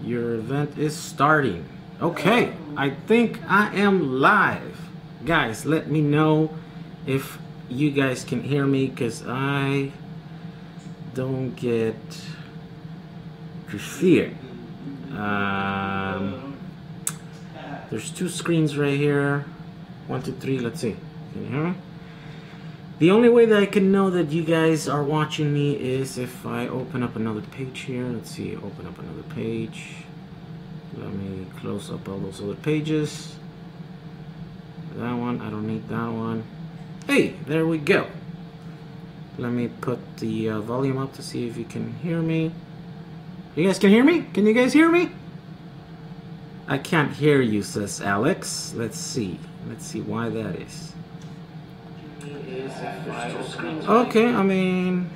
Your event is starting. Okay, I think I am live. Guys, let me know if you guys can hear me, because I don't get to see it. There's two screens right here. 1, 2, 3, let's see. Can you hear me? The only way that I can know that you guys are watching me is if I open up another page here. Let's see, open up another page. Let me close up all those other pages. That one, I don't need that one. Hey, there we go. Let me put the volume up to see if you can hear me. You guys can hear me? Can you guys hear me? I can't hear you, says Alex. Let's see. Let's see why that is. Okay, I mean,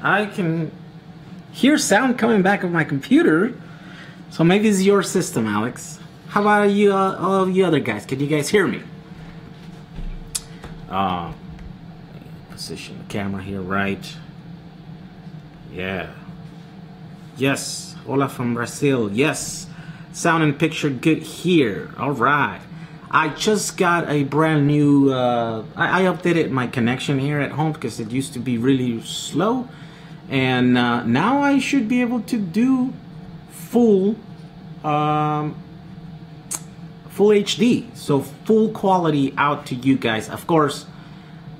I can hear sound coming back of my computer, so maybe it's your system, Alex. How about you, all of you other guys? Can you guys hear me? Position the camera here, right? Yeah. Yes. Hola from Brazil. Yes. Sound and picture good here. All right. I just got a brand new, I updated my connection here at home because it used to be really slow. And now I should be able to do full HD. So full quality out to you guys. Of course,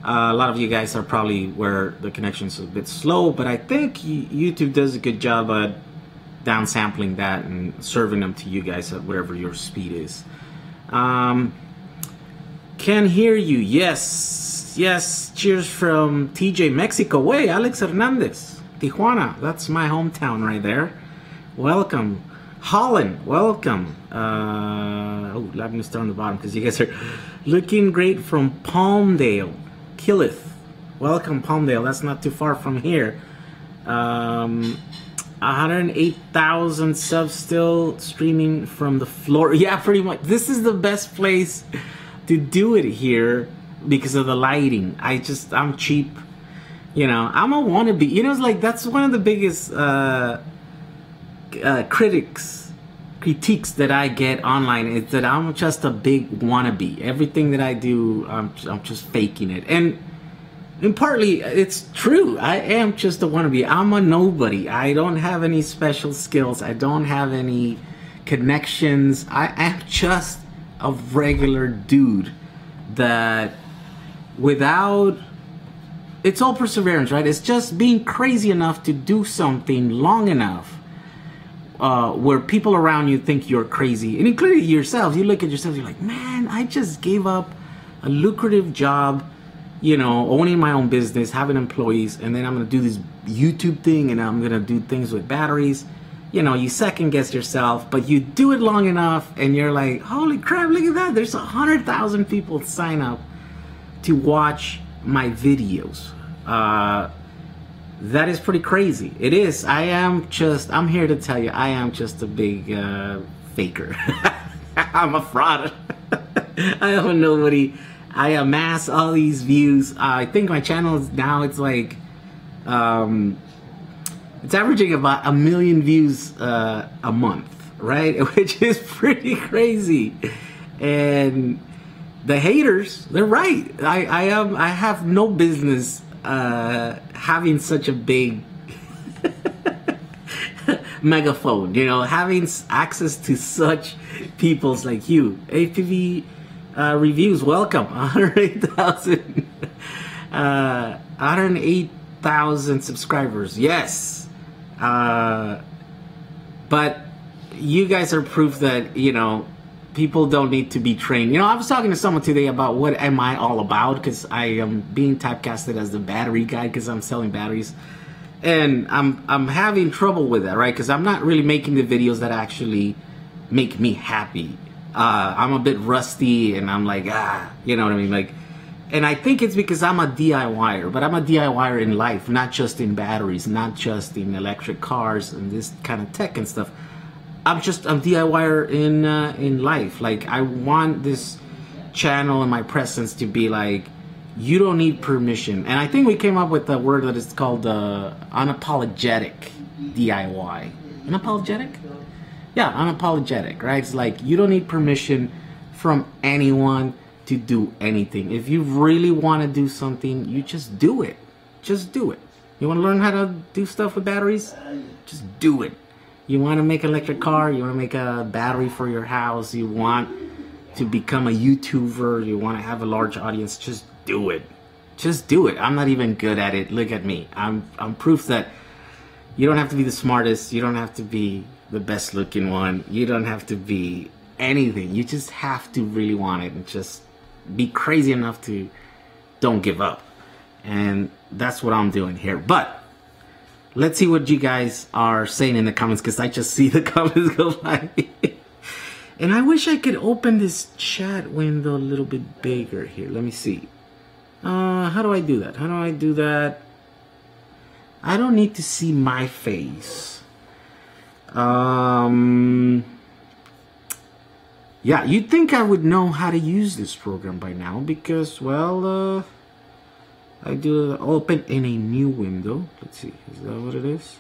a lot of you guys are probably where the connection is a bit slow, but I think YouTube does a good job at downsampling that and serving them to you guys at whatever your speed is. Can hear you. Yes, yes. Cheers from TJ, Mexico. Way, Alex Hernandez, Tijuana. That's my hometown right there. Welcome. Holland, welcome. Oh, let me start on the bottom because you guys are looking great from Palmdale. Killeth, welcome Palmdale. That's not too far from here. 108,000 subs still streaming from the floor. Yeah, pretty much. This is the best place to do it here because of the lighting. I'm cheap. You know, I'm a wannabe. You know, it's like that's one of the biggest critiques that I get online is that I'm just a big wannabe. Everything that I do, I'm just faking it. And partly it's true. I am just a wannabe. I'm a nobody. I don't have any special skills. I don't have any connections. I am just a regular dude that without, it's all perseverance, right? It's just being crazy enough to do something long enough where people around you think you're crazy, and including yourself. You look at yourself, you're like, man, I just gave up a lucrative job, you know, owning my own business, having employees, and then I'm gonna do this YouTube thing, and I'm gonna do things with batteries. You know, you second guess yourself, but you do it long enough, and you're like, holy crap, look at that! There's 100,000 people sign up to watch my videos. That is pretty crazy. It is. I'm here to tell you, I am just a big faker. I'm a fraud. I am a nobody. I amass all these views. I think my channel is now, it's like, it's averaging about 1 million views a month, right? Which is pretty crazy. And the haters, they're right. I have no business having such a big megaphone, you know, having access to such peoples like you. APV reviews, welcome. 108,000 subscribers, yes. But you guys are proof that, you know, people don't need to be trained. You know, I was talking to someone today about what am I all about, because I am being typecasted as the battery guy because I'm selling batteries, and I'm having trouble with that, right? Because I'm not really making the videos that actually make me happy. I'm a bit rusty, and I'm like, you know what I mean? Like, and I think it's because I'm a DIYer, but I'm a DIYer in life, not just in batteries, not just in electric cars and this kind of tech and stuff. I'm DIYer in life. Like, I want this channel and my presence to be like, you don't need permission. And I think we came up with a word that is called unapologetic DIY. Unapologetic? yeah, unapologetic, right? It's like you don't need permission from anyone to do anything. If you really want to do something, you just do it. Just do it. You want to learn how to do stuff with batteries? Just do it. You want to make an electric car? You want to make a battery for your house? You want to become a YouTuber? You want to have a large audience? Just do it. Just do it. I'm not even good at it. Look at me. I'm proof that you don't have to be the smartest. You don't have to be the best looking one. You don't have to be anything. You just have to really want it and just be crazy enough to don't give up. And that's what I'm doing here. But let's see what you guys are saying in the comments, because I just see the comments go by. And I wish I could open this chat window a little bit bigger here. Let me see. How do I do that? How do I do that? I don't need to see my face. Yeah, you'd think I would know how to use this program by now because, well, I do open in a new window. Let's see, is that what it is?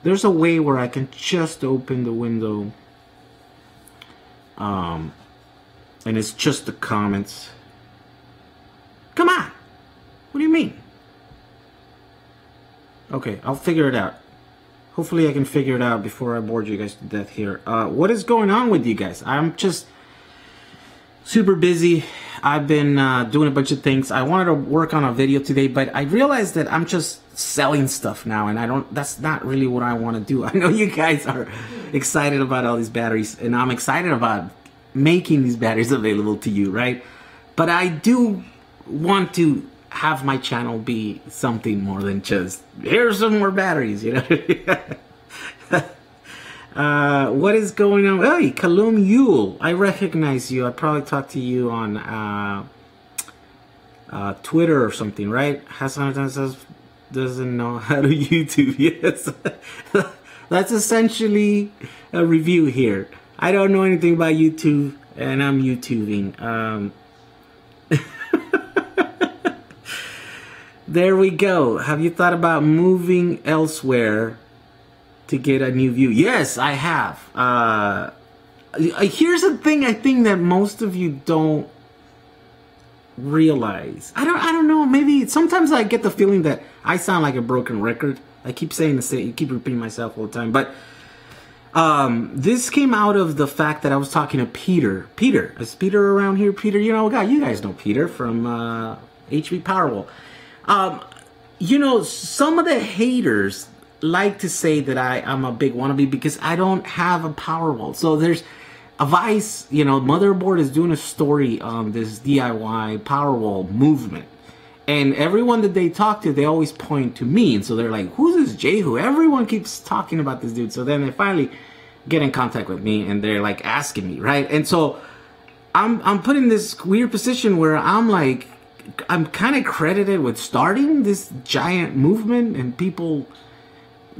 There's a way where I can just open the window, and it's just the comments. Come on! What do you mean? Okay, I'll figure it out. Hopefully I can figure it out before I bored you guys to death here. What is going on with you guys? I'm just super busy. I've been doing a bunch of things. I wanted to work on a video today, but I realized that I'm just selling stuff now, and that's not really what I want to do. I know you guys are excited about all these batteries, and I'm excited about making these batteries available to you, right? But I do want to have my channel be something more than just here's some more batteries, you know. What is going on? Hey, Kalum Yule, I recognize you. I probably talked to you on Twitter or something, right? Hassan doesn't know how to YouTube. Yes, that's essentially a review here. I don't know anything about YouTube, and I'm YouTubing. There we go. Have you thought about moving elsewhere to get a new view? Yes, I have. Here's the thing I think that most of you don't realize. I don't know. Maybe sometimes I get the feeling that I sound like a broken record. I keep saying the same, keep repeating myself all the time. But this came out of the fact that I was talking to Peter. Peter, is Peter around here? Peter, you guys know Peter from HV Powerwall. You know, some of the haters like to say that I'm a big wannabe because I don't have a Powerwall. So there's a Vice, you know, Motherboard is doing a story on this DIY Powerwall movement. And everyone that they talk to, they always point to me. And so they're like, who's this JEHU? Everyone keeps talking about this dude. So then they finally get in contact with me and they're like asking me, right? And so I'm put in this weird position where I'm like, I'm kind of credited with starting this giant movement and people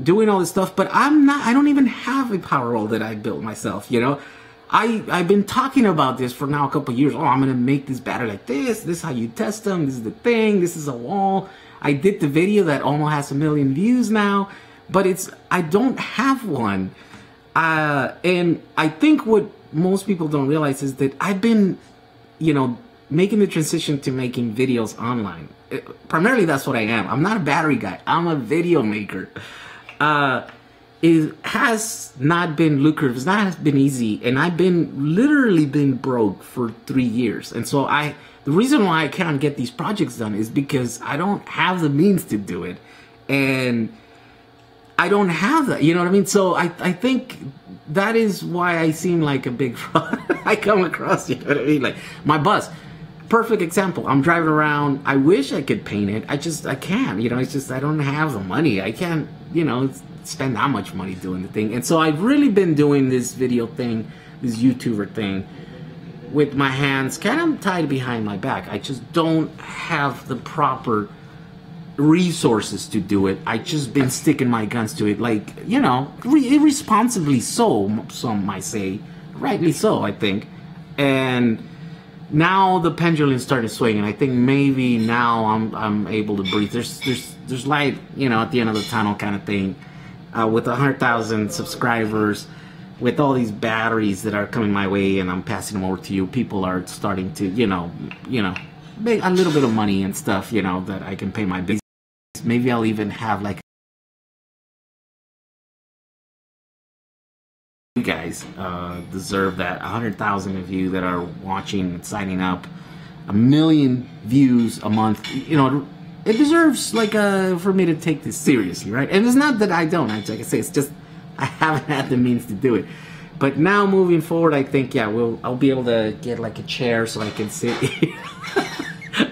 doing all this stuff, but I don't even have a Powerwall that I built myself, you know? I've been talking about this for now a couple of years. Oh, I'm gonna make this battery like this. This is how you test them. This is the thing. This is a wall. I did the video that almost has 1 million views now, but I don't have one. And I think what most people don't realize is that I've been, you know, making the transition to making videos online. Primarily, that's what I am. I'm not a battery guy. I'm a video maker. It has not been lucrative. It's not been easy. And I've literally been broke for 3 years. And so the reason why I can't get these projects done is because I don't have the means to do it. And I don't have that, you know what I mean? So I think that is why I seem like a big fraud. I come across, you know what I mean? Like my bus. Perfect example. I'm driving around. I wish I could paint it. I can't, you know, it's just, I don't have the money. I can't, you know, spend that much money doing the thing. And so I've really been doing this video thing, this YouTuber thing with my hands kind of tied behind my back. I just don't have the proper resources to do it. I just been sticking my guns to it, like, you know, irresponsibly so, some might say, rightly so, I think. And now the pendulum is starting to swing, and I think maybe now I'm able to breathe. There's light, you know, at the end of the tunnel kind of thing. with 100,000 subscribers, with all these batteries that are coming my way, and I'm passing them over to you, people are starting to, you know, make a little bit of money and stuff, you know, that I can pay my bills. Maybe I'll even have like, you guys deserve that. 100,000 of you that are watching and signing up, 1 million views a month, you know, it deserves like for me to take this seriously, right? And it's not that I don't, like I say, it's just I haven't had the means to do it. But now moving forward, I think, yeah, I'll be able to get like a chair so I can sit here.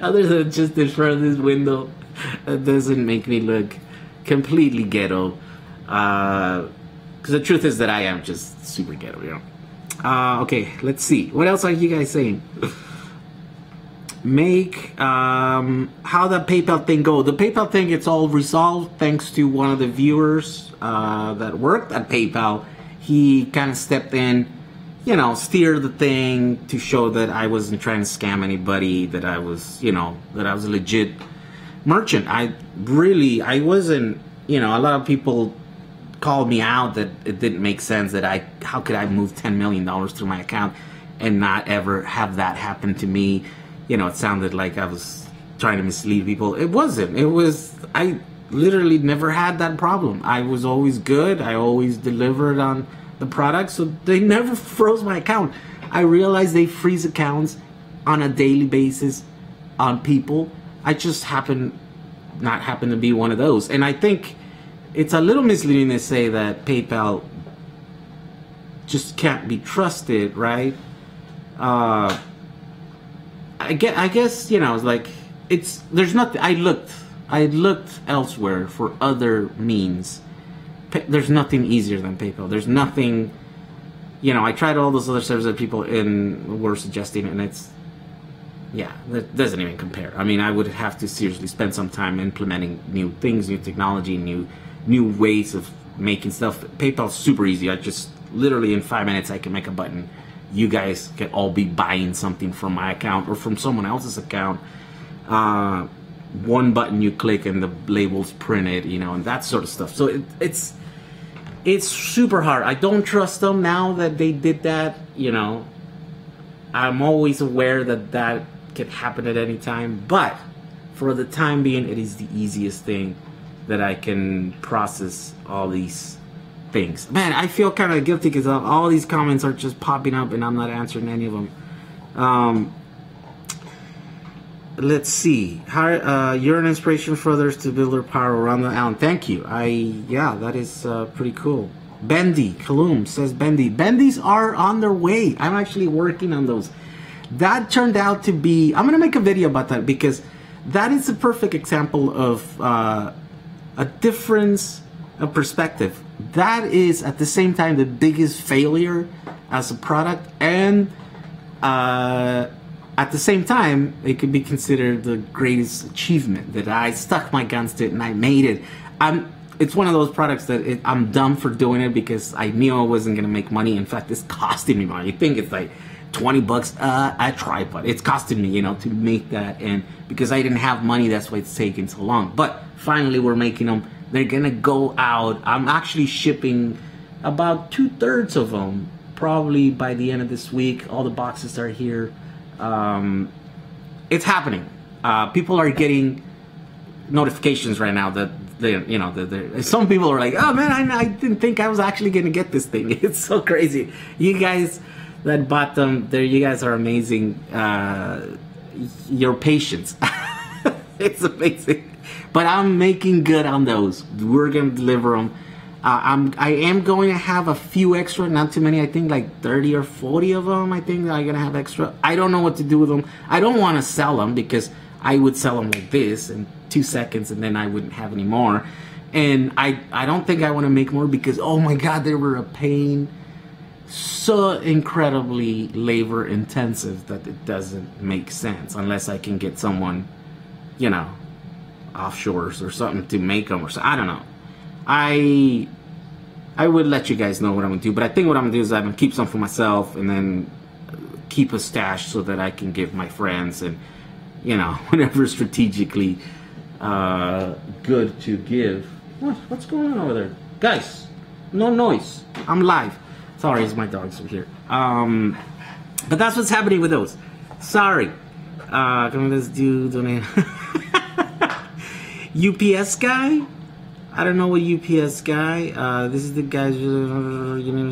Other than just in front of this window, it doesn't make me look completely ghetto. Because the truth is that I am just super ghetto, you know. Okay, let's see. What else are you guys saying? How the PayPal thing go? The PayPal thing, it's all resolved thanks to one of the viewers that worked at PayPal. He kind of stepped in, you know, steered the thing to show that I wasn't trying to scam anybody, that I was, you know, that I was a legit merchant. I wasn't, you know, a lot of people called me out that it didn't make sense, that how could I move $10 million through my account and not ever have that happen to me? You know, it sounded like I was trying to mislead people. It wasn't. It was, I literally never had that problem. I was always good. I always delivered on the product, so they never froze my account. I realized they freeze accounts on a daily basis on people. I just not happen to be one of those. And I think it's a little misleading to say that PayPal just can't be trusted, right? I guess, you know, it's like, there's nothing. I looked elsewhere for other means. There's nothing easier than PayPal. There's nothing, you know, I tried all those other services that people were suggesting, and it's, yeah, that doesn't even compare. I mean, I would have to seriously spend some time implementing new things, new technology, new ways of making stuff. PayPal's super easy. I just literally in 5 minutes I can make a button. You guys can all be buying something from my account or from someone else's account. One button you click and the label's printed, you know, and that sort of stuff. So it's super hard. I don't trust them now that they did that, you know. I'm always aware that that could happen at any time, but for the time being, it is the easiest thing that I can process all these things. Man, I feel kind of guilty because all these comments are just popping up and I'm not answering any of them. Let's see. You're an inspiration for others to build their power around the island. Thank you. Yeah, that is pretty cool. Bendy Kaloum says Bendies are on their way. I'm actually working on those. That turned out to be, I'm gonna make a video about that because that is a perfect example of a difference of perspective. That is at the same time the biggest failure as a product, and at the same time it could be considered the greatest achievement, that I stuck my guns to it and I made it. It's one of those products that I'm dumb for doing it because I knew I wasn't gonna make money. In fact, it's costing me money. You think it's like 20 bucks a tripod. It's costing me, you know, to make that, and because I didn't have money, that's why it's taking so long. But finally we're making them. They're gonna go out. I'm actually shipping about 2/3 of them probably by the end of this week. All the boxes are here. It's happening. People are getting notifications right now that you know, some people are like, oh man, I didn't think I was actually gonna get this thing. It's so crazy. You guys that bought them, you guys are amazing. Your patience, it's amazing. But I'm making good on those. We're gonna deliver them. I am going to have a few extra, not too many. I think like 30 or 40 of them. I think that I'm gonna have extra. I don't know what to do with them. I don't want to sell them because I would sell them like this in 2 seconds and then I wouldn't have any more. And I don't think I want to make more because, oh my God, they were a pain. So incredibly labor intensive that it doesn't make sense unless I can get someone, you know, offshores or something to make them, or so. I don't know. I would let you guys know what I'm gonna do, but I think what I'm gonna do is I'm gonna keep some for myself and then keep a stash so that I can give my friends, and you know, whenever strategically good to give. What's going on over there? Guys, no noise. I'm live. Sorry, it's my dogs over here. But that's what's happening with those. Sorry. Can this dude donate? UPS guy? I don't know what UPS guy. This is the guy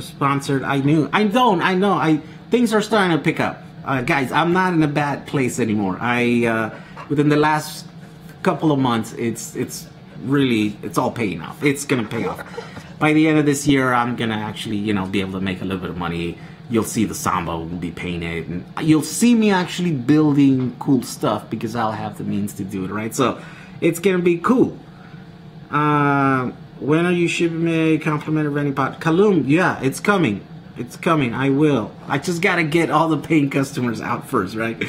sponsored. I know. Things are starting to pick up. Guys, I'm not in a bad place anymore. Within the last couple of months, it's all paying off. It's gonna pay off. By the end of this year, I'm gonna actually, be able to make a little bit of money. You'll see the Samba will be painted, and you'll see me actually building cool stuff because I'll have the means to do it, right? So it's gonna be cool. When are you shipping me a complimentary Rennie pot? Kalum, yeah, it's coming. It's coming. I will. I just gotta get all the paying customers out first, right?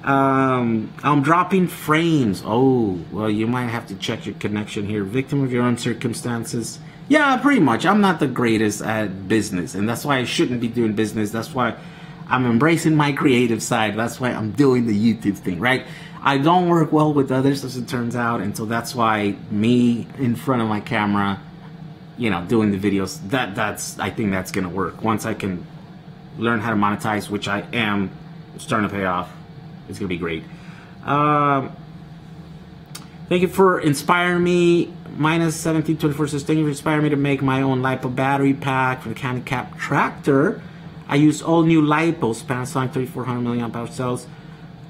I'm dropping frames. Oh, well, you might have to check your connection here. Victim of your own circumstances. Yeah, pretty much. I'm not the greatest at business, and that's why I shouldn't be doing business. That's why I'm embracing my creative side. That's why I'm doing the YouTube thing, right? I don't work well with others, as it turns out, and so that's why me in front of my camera, doing the videos, I think that's gonna work. Once I can learn how to monetize, which I am starting to pay off, it's gonna be great. Thank you for inspiring me. Minus 1724 says, thank you for inspiring me to make my own LiPo battery pack for the handicap tractor. I use all new LiPos, Panasonic 3400 milliamp hour cells.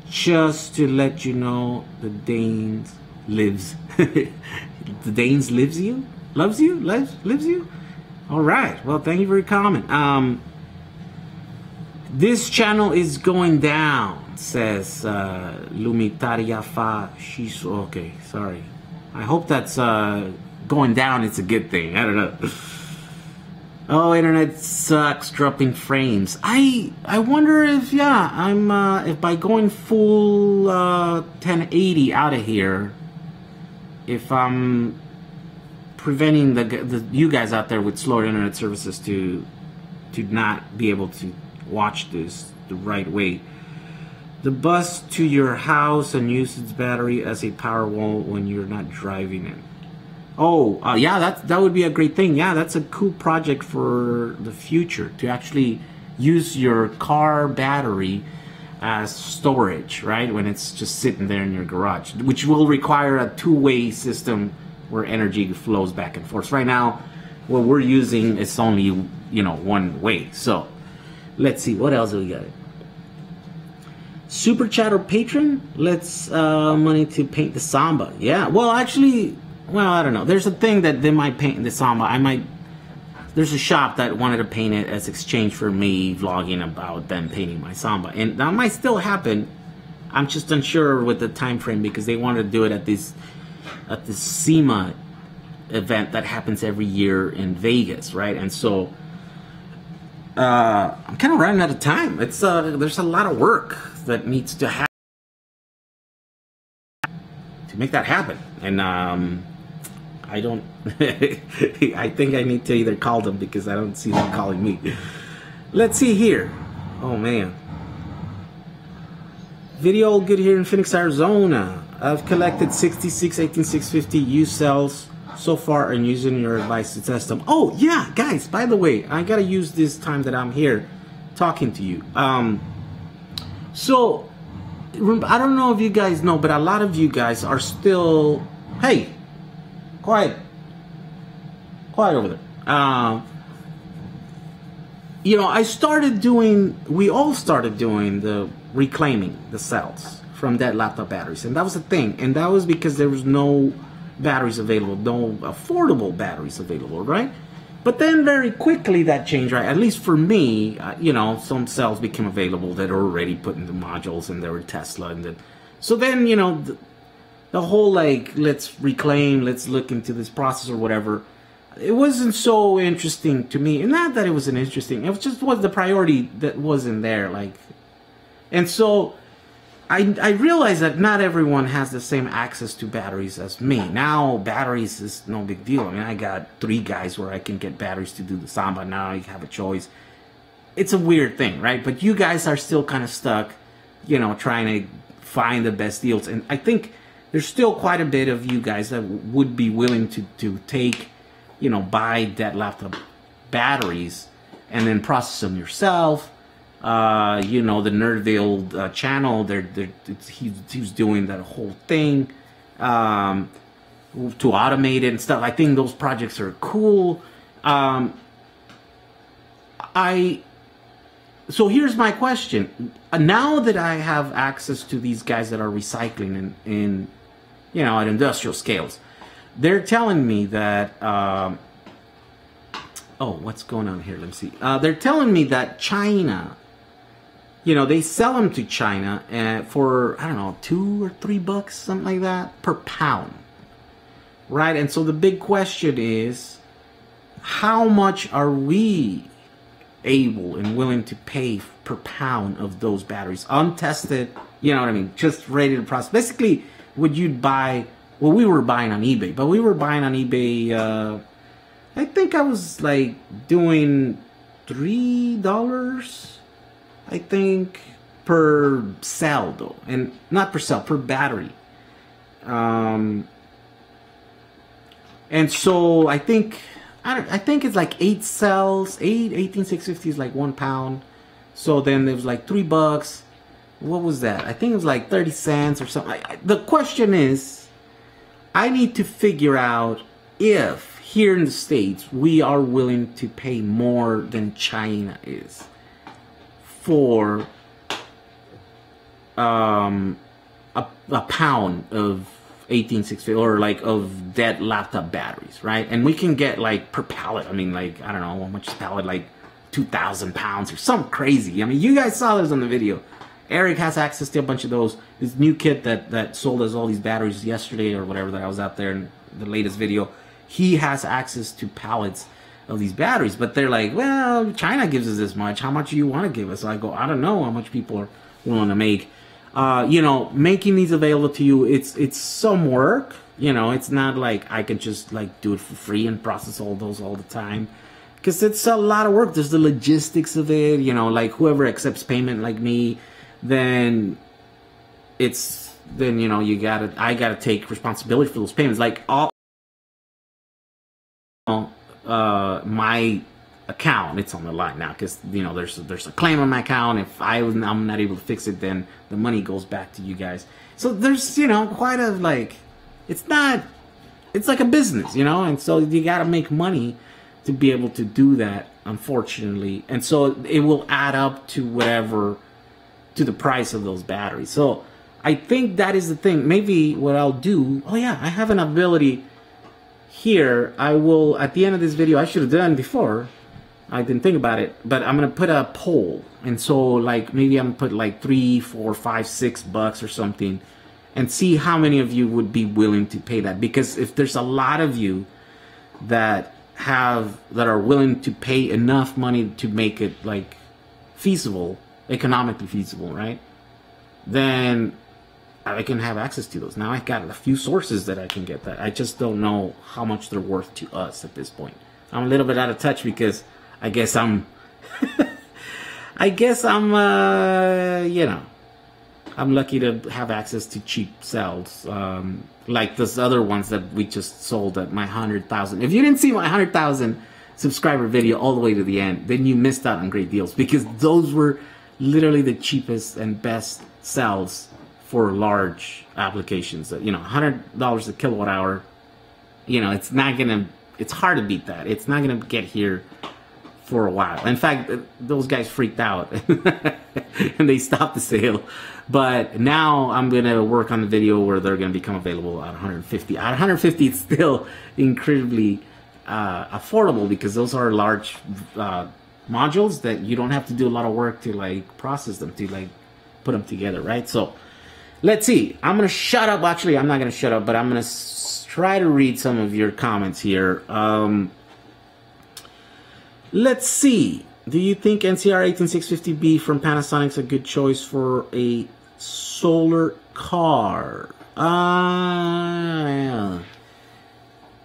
Just to let you know, the Danes lives. The Danes lives you? Loves you? Lives you? Alright, well, thank you for your comment. This channel is going down, says Lumitariafa Shiso. Okay, sorry. I hope that's going down. It's a good thing. I don't know. Oh, internet sucks. Dropping frames. I wonder if if by going full 1080 out of here, if I'm preventing you guys out there with slower internet services to not be able to watch this the right way. The bus to your house and use its battery as a power wall when you're not driving it. Oh, yeah, that would be a great thing. Yeah, that's a cool project for the future, to actually use your car battery as storage, right? When it's just sitting there in your garage, which will require a two-way system where energy flows back and forth. Right now, what we're using is only, one way. So let's see, what else do we got? Super chat or patron? Let's money to paint the Samba. Yeah, well, actually, I don't know. There's a thing that they might paint the Samba. There's a shop that wanted to paint it as exchange for me vlogging about them painting my Samba, and that might still happen. I'm just unsure with the time frame because they wanted to do it at this SEMA event that happens every year in Vegas, right? And so I'm kind of running out of time. It's there's a lot of work that needs to happen to make that happen, and I don't. I think I need to either call them because I don't see them calling me. Let's see here. Oh man, video all good here in Phoenix, Arizona. I've collected 66 18650 used cells so far and using your advice to test them. Oh yeah, guys, by the way, I gotta use this time that I'm here talking to you. So I don't know if you guys know, but a lot of you guys are still, hey, quiet over there. We all started doing the reclaiming the cells from dead laptop batteries, and that was a thing, and that was because there was no batteries available, no affordable batteries available, right? But then very quickly that changed, right? At least for me, some cells became available that are already put into modules, and they were Tesla, and then so then the whole let's reclaim, let's look into this process or whatever. It wasn't so interesting to me, and not that it wasn't interesting. It just was the priority that wasn't there, and so I realized that not everyone has the same access to batteries as me. Now, batteries is no big deal. I mean, I got 3 guys where I can get batteries to do the Samba. Now I have a choice. It's a weird thing, right? But you guys are still kind of stuck, trying to find the best deals. And I think there's still quite a bit of you guys that would be willing to take, you know, buy dead laptop batteries and then process them yourself. You know, the Nerdville channel, he's doing that whole thing to automate it and stuff. I think those projects are cool. So here's my question. Now that I have access to these guys that are recycling in you know, at industrial scales, they're telling me that, oh, what's going on here? Let me see. They're telling me that China, you know, they sell them to China for, I don't know, $2 or $3, something like that, per pound. Right? And so the big question is, how much are we able and willing to pay per pound of those batteries? Untested, you know what I mean? Just ready to process. Basically, would you buy, well, we were buying on eBay, but we were buying on eBay, I think I was like doing $3, I think, per cell though. And not per cell, per battery. And so I think it's like 8 cells. 18650 is like 1 pound. So then there was like $3. What was that? I think it was like 30 cents or something. The question is, I need to figure out if here in the States we are willing to pay more than China is for a pound of 18650 or like of dead laptop batteries, right? And we can get like per pallet, I mean, like, I don't know how much pallet, like 2,000 pounds or something crazy. I mean, you guys saw this on the video. Eric has access to a bunch of those. This new kit that sold us all these batteries yesterday or whatever, that I was out there in the latest video, he has access to pallets of these batteries. But they're like, well, China gives us this much. How much do you want to give us? So I go, I don't know how much people are willing to make. You know, making these available to you, it's some work. You know, it's not like I could just like do it for free and process all those all the time, because it's a lot of work. There's the logistics of it. You know, like whoever accepts payment like me, then you know, I gotta take responsibility for those payments. Like all my account, it's on the line now, because you know there's a claim on my account. If I'm not able to fix it, then the money goes back to you guys. So there's, you know, quite a, like, it's like a business, you know, and so you gotta make money to be able to do that, unfortunately. And so it will add up to whatever, to the price of those batteries. So I think that is the thing. Maybe what I'll do, oh yeah, I have an ability here. I will, at the end of this video, I should have done before, I didn't think about it, but I'm gonna put a poll. And so like maybe I'm gonna put like $3, $4, $5, $6 or something, and see how many of you would be willing to pay that. Because if there's a lot of you that are willing to pay enough money to make it like feasible, economically feasible, right? Then I can have access to those. Now I got a few sources that I can get that. I just don't know how much they're worth to us at this point. I'm a little bit out of touch because I guess I'm you know, I'm lucky to have access to cheap cells, like those other ones that we just sold at my 100,000. If you didn't see my 100,000 subscriber video all the way to the end, then you missed out on great deals, because those were literally the cheapest and best cells for large applications. That, you know, $100 a kilowatt hour, you know, it's hard to beat that. It's not gonna get here for a while. In fact, those guys freaked out and they stopped the sale. But now I'm gonna work on the video where they're gonna become available at 150. At 150, it's still incredibly affordable, because those are large modules that you don't have to do a lot of work to like process them, to like put them together, right? So let's see. I'm gonna shut up. Actually, I'm not gonna shut up, but I'm gonna try to read some of your comments here. Let's see. Do you think NCR 18650B from Panasonic's a good choice for a solar car? I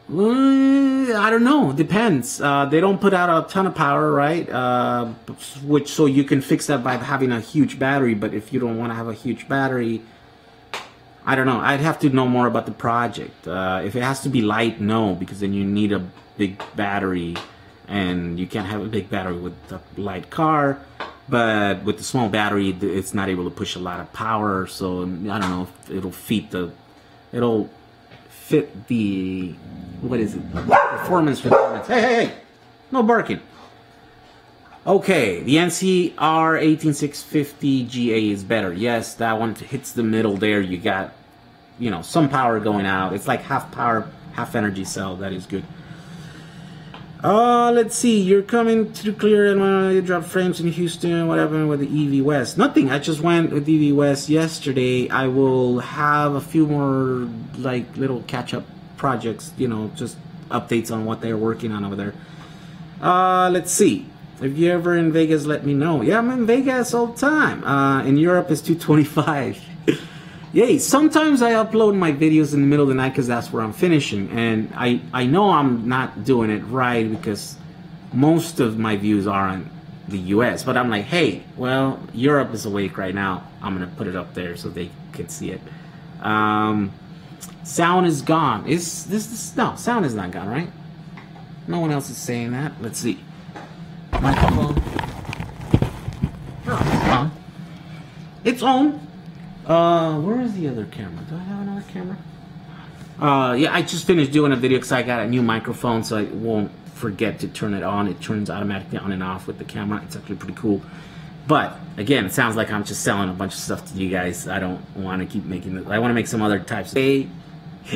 don't know. Depends. They don't put out a ton of power, right? So you can fix that by having a huge battery. But if you don't want to have a huge battery, I don't know. I'd have to know more about the project. If it has to be light, no, because then you need a big battery, and you can't have a big battery with a light car. But with the small battery, it's not able to push a lot of power. So I don't know if it'll fit the, what is it? Performance. Hey, no barking. Okay, the NCR 18650 GA is better. Yes, that one hits the middle there. You got, you know, some power going out. It's like half power, half energy cell. That is good. Let's see. You're coming to clear and you drop frames in Houston. What happened with the EV West? Nothing. I just went with EV West yesterday. I will have a few more like little catch-up projects, you know, just updates on what they're working on over there. Let's see. If you're ever in Vegas, let me know. Yeah, I'm in Vegas all the time. In Europe, it's 2:25. Yay, sometimes I upload my videos in the middle of the night because that's where I'm finishing. And I know I'm not doing it right because most of my views are on the US. But I'm like, hey, well, Europe is awake right now. I'm going to put it up there so they can see it. Sound is gone. Is this? No, sound is not gone, right? No one else is saying that. Let's see. Microphone. Oh, it's on. Where is the other camera? Do I have another camera? Yeah, I just finished doing a video because I got a new microphone, so I won't forget to turn it on. It turns automatically on and off with the camera. It's actually pretty cool. But again, it sounds like I'm just selling a bunch of stuff to you guys. I don't want to keep making it. I want to make some other types. Hey,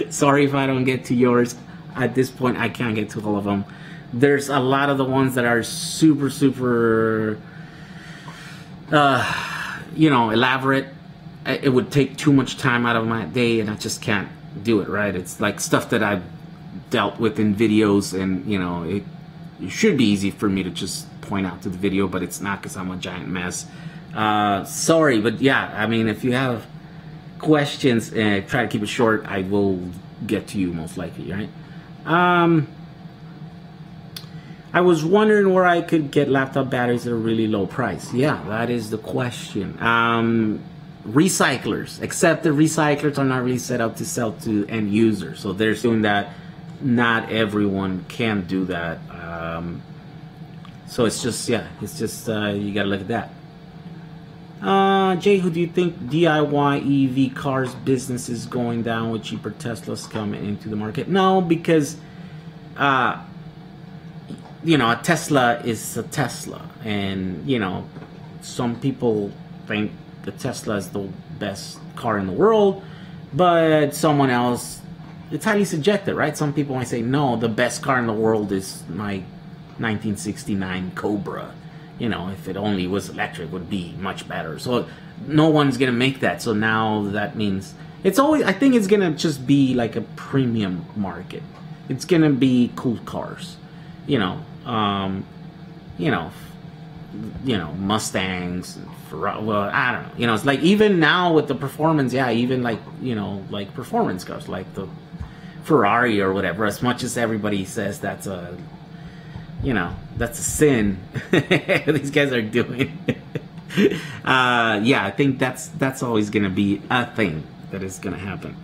sorry if I don't get to yours. At this point, I can't get to all of them. There's a lot of the ones that are super, you know, elaborate. It would take too much time out of my day, and I just can't do it, right? It's like stuff that I've dealt with in videos, and, you know, it should be easy for me to just point out to the video, but it's not because I'm a giant mess. Sorry, but yeah, I mean, if you have questions, and try to keep it short, I will get to you most likely, right? I was wondering where I could get laptop batteries at a really low price. Yeah, that is the question. Recyclers, except the recyclers are not really set up to sell to end users. So they're doing that. Not everyone can do that. So it's just, yeah, it's just, you gotta look at that. JEHU, do you think DIY EV cars business is going down with cheaper Teslas coming into the market? No, because, you know, a Tesla is a Tesla, and, you know, some people think the Tesla is the best car in the world, but someone else, it's highly subjective, right? Some people might say, no, the best car in the world is my 1969 Cobra. You know, if it only was electric, would be much better. So no one's gonna make that. So now that means it's always, I think it's gonna just be like a premium market. It's gonna be cool cars, you know, Mustangs, Ferrari, well, I don't know, you know, it's like even now with the performance, yeah, even like, you know, like performance cars, like the Ferrari or whatever, as much as everybody says that's a, you know, that's a sin these guys are doing. Yeah, I think that's always gonna be a thing that is gonna happen.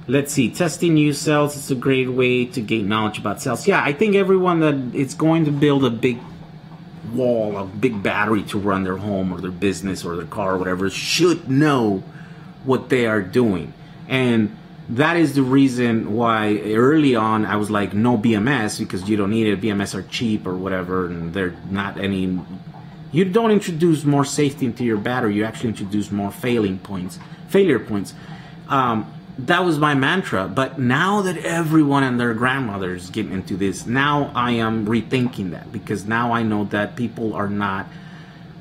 Let's see, testing new cells is a great way to gain knowledge about cells. Yeah, I think everyone that is going to build a big wall, a big battery to run their home or their business or their car or whatever should know what they are doing. And that is the reason why early on I was like, no BMS, because you don't need it. BMS are cheap or whatever, and they're not any. You don't introduce more safety into your battery. You actually introduce more failure points. That was my mantra. But now that everyone and their grandmother is getting into this, now I am rethinking that, because now I know that people are not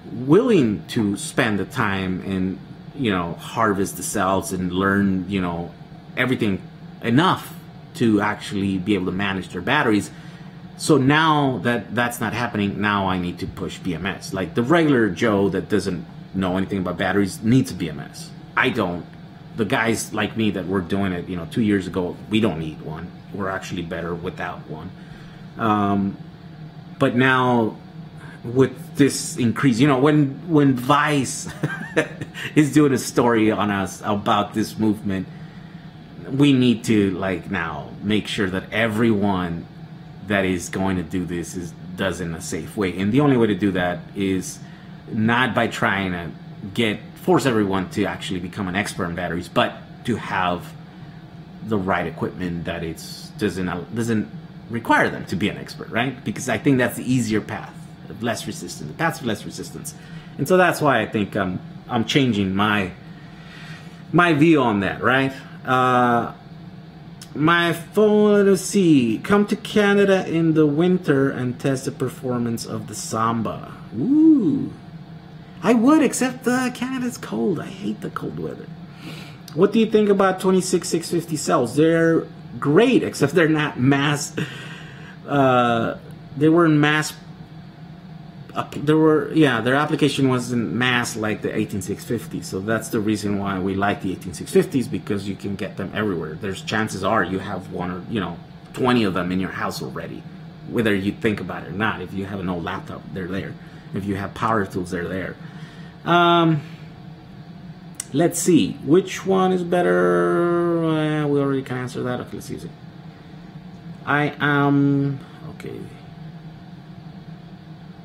willing to spend the time and, you know, harvest the cells and learn, you know, everything enough to actually be able to manage their batteries. So now that that's not happening, now I need to push BMS. Like the regular Joe that doesn't know anything about batteries needs a BMS. I don't. The guys like me that were doing it, you know, 2 years ago, we don't need one. We're actually better without one. But now with this increase. You know, when Vice is doing a story on us about this movement, we need to like now make sure that everyone that is going to do this does in a safe way. And the only way to do that is not by trying to force everyone to actually become an expert in batteries, but to have the right equipment that doesn't require them to be an expert, right? Because I think that's the easier path, less resistance, the path of less resistance. And so that's why I think I'm changing my view on that, right? My phone, let's see, come to Canada in the winter and test the performance of the Samba. Ooh, I would, except Canada's cold. I hate the cold weather. What do you think about 26650 cells? They're great, except they're not mass. They weren't mass. Their application wasn't mass like the 18650. So that's the reason why we like the 18650s, because you can get them everywhere. There's chances are you have one or 20 of them in your house already, whether you think about it or not. If you have an old laptop, they're there. If you have power tools, they're there. Let's see, which one is better? We already can answer that. Okay, let's use it. Okay.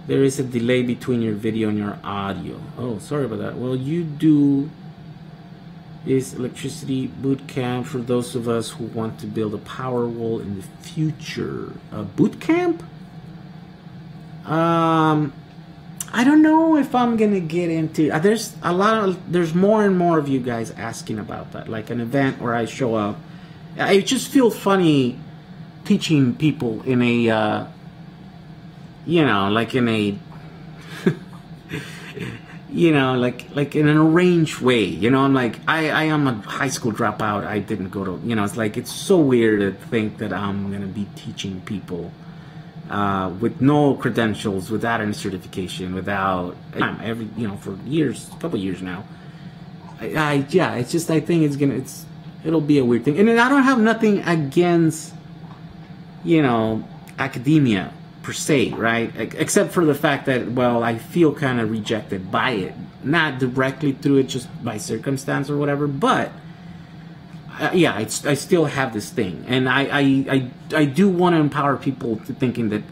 There is a delay between your video and your audio. Oh, sorry about that. Well, you do is electricity boot camp for those of us who want to build a power wall in the future. A boot camp? I don't know if I'm gonna get into. There's more and more of you guys asking about that, like an event where I show up. I just feel funny teaching people in a, like in a, like in an arranged way. I'm like, I am a high school dropout. I didn't go to, it's like, it's so weird to think that I'm gonna be teaching people with no credentials, without any certification, without for years, a couple years now. It's just, I think it'll be a weird thing. And then I don't have nothing against, academia per se, right? Except for the fact that, well, I feel kind of rejected by it, not directly through it, just by circumstance or whatever, but I still have this thing, and I do want to empower people to thinking that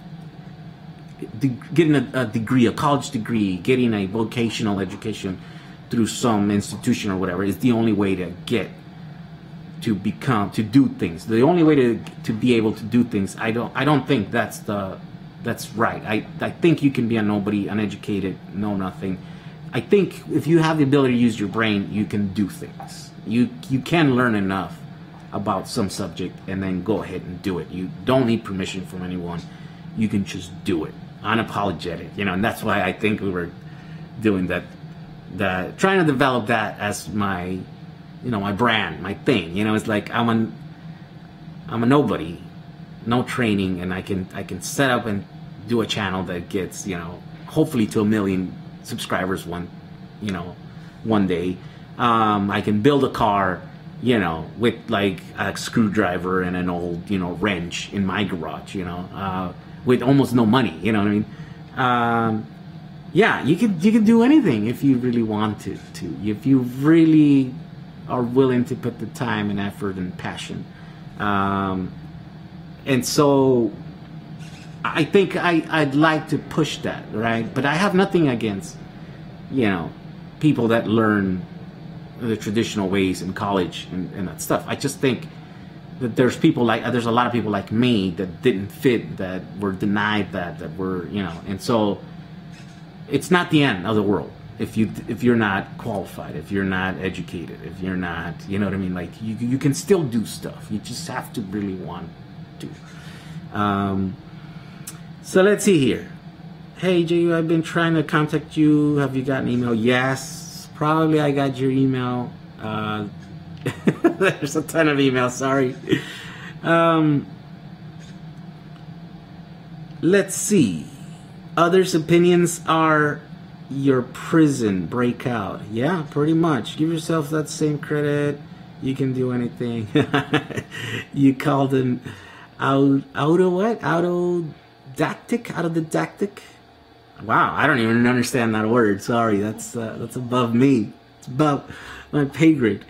getting a degree, a college degree, getting a vocational education through some institution or whatever is the only way to do things. The only way to be able to do things. I don't think that's right. I think you can be a nobody, uneducated, know nothing. I think if you have the ability to use your brain, you can do things. You can learn enough about some subject and then go ahead and do it. You don't need permission from anyone. You can just do it, unapologetic. And that's why I think we were doing that, trying to develop that as my, my brand, my thing. It's like I'm a nobody, no training, and I can set up and do a channel that gets hopefully to 1 million subscribers one day. I can build a car, with like a screwdriver and an old, wrench in my garage, with almost no money. You know what I mean? You can do anything if you really want to. If you really are willing to put the time and effort and passion. And so I think I'd like to push that, right? But I have nothing against, people that learn the traditional ways in college and that stuff. I just think that there's a lot of people like me that didn't fit, that were denied that were, and so it's not the end of the world if you're not qualified, if you're not educated, if you're not, you know what I mean? Like you can still do stuff. You just have to really want to. So let's see here. Hey JEHU, I've been trying to contact you. Have you got an email? Yes, probably I got your email. There's a ton of emails, sorry. Let's see. Others' opinions are your prison breakout. Yeah, pretty much. Give yourself that same credit. You can do anything. You called them autodidactic? Wow, I don't even understand that word. Sorry, that's above me. It's above my pay grade.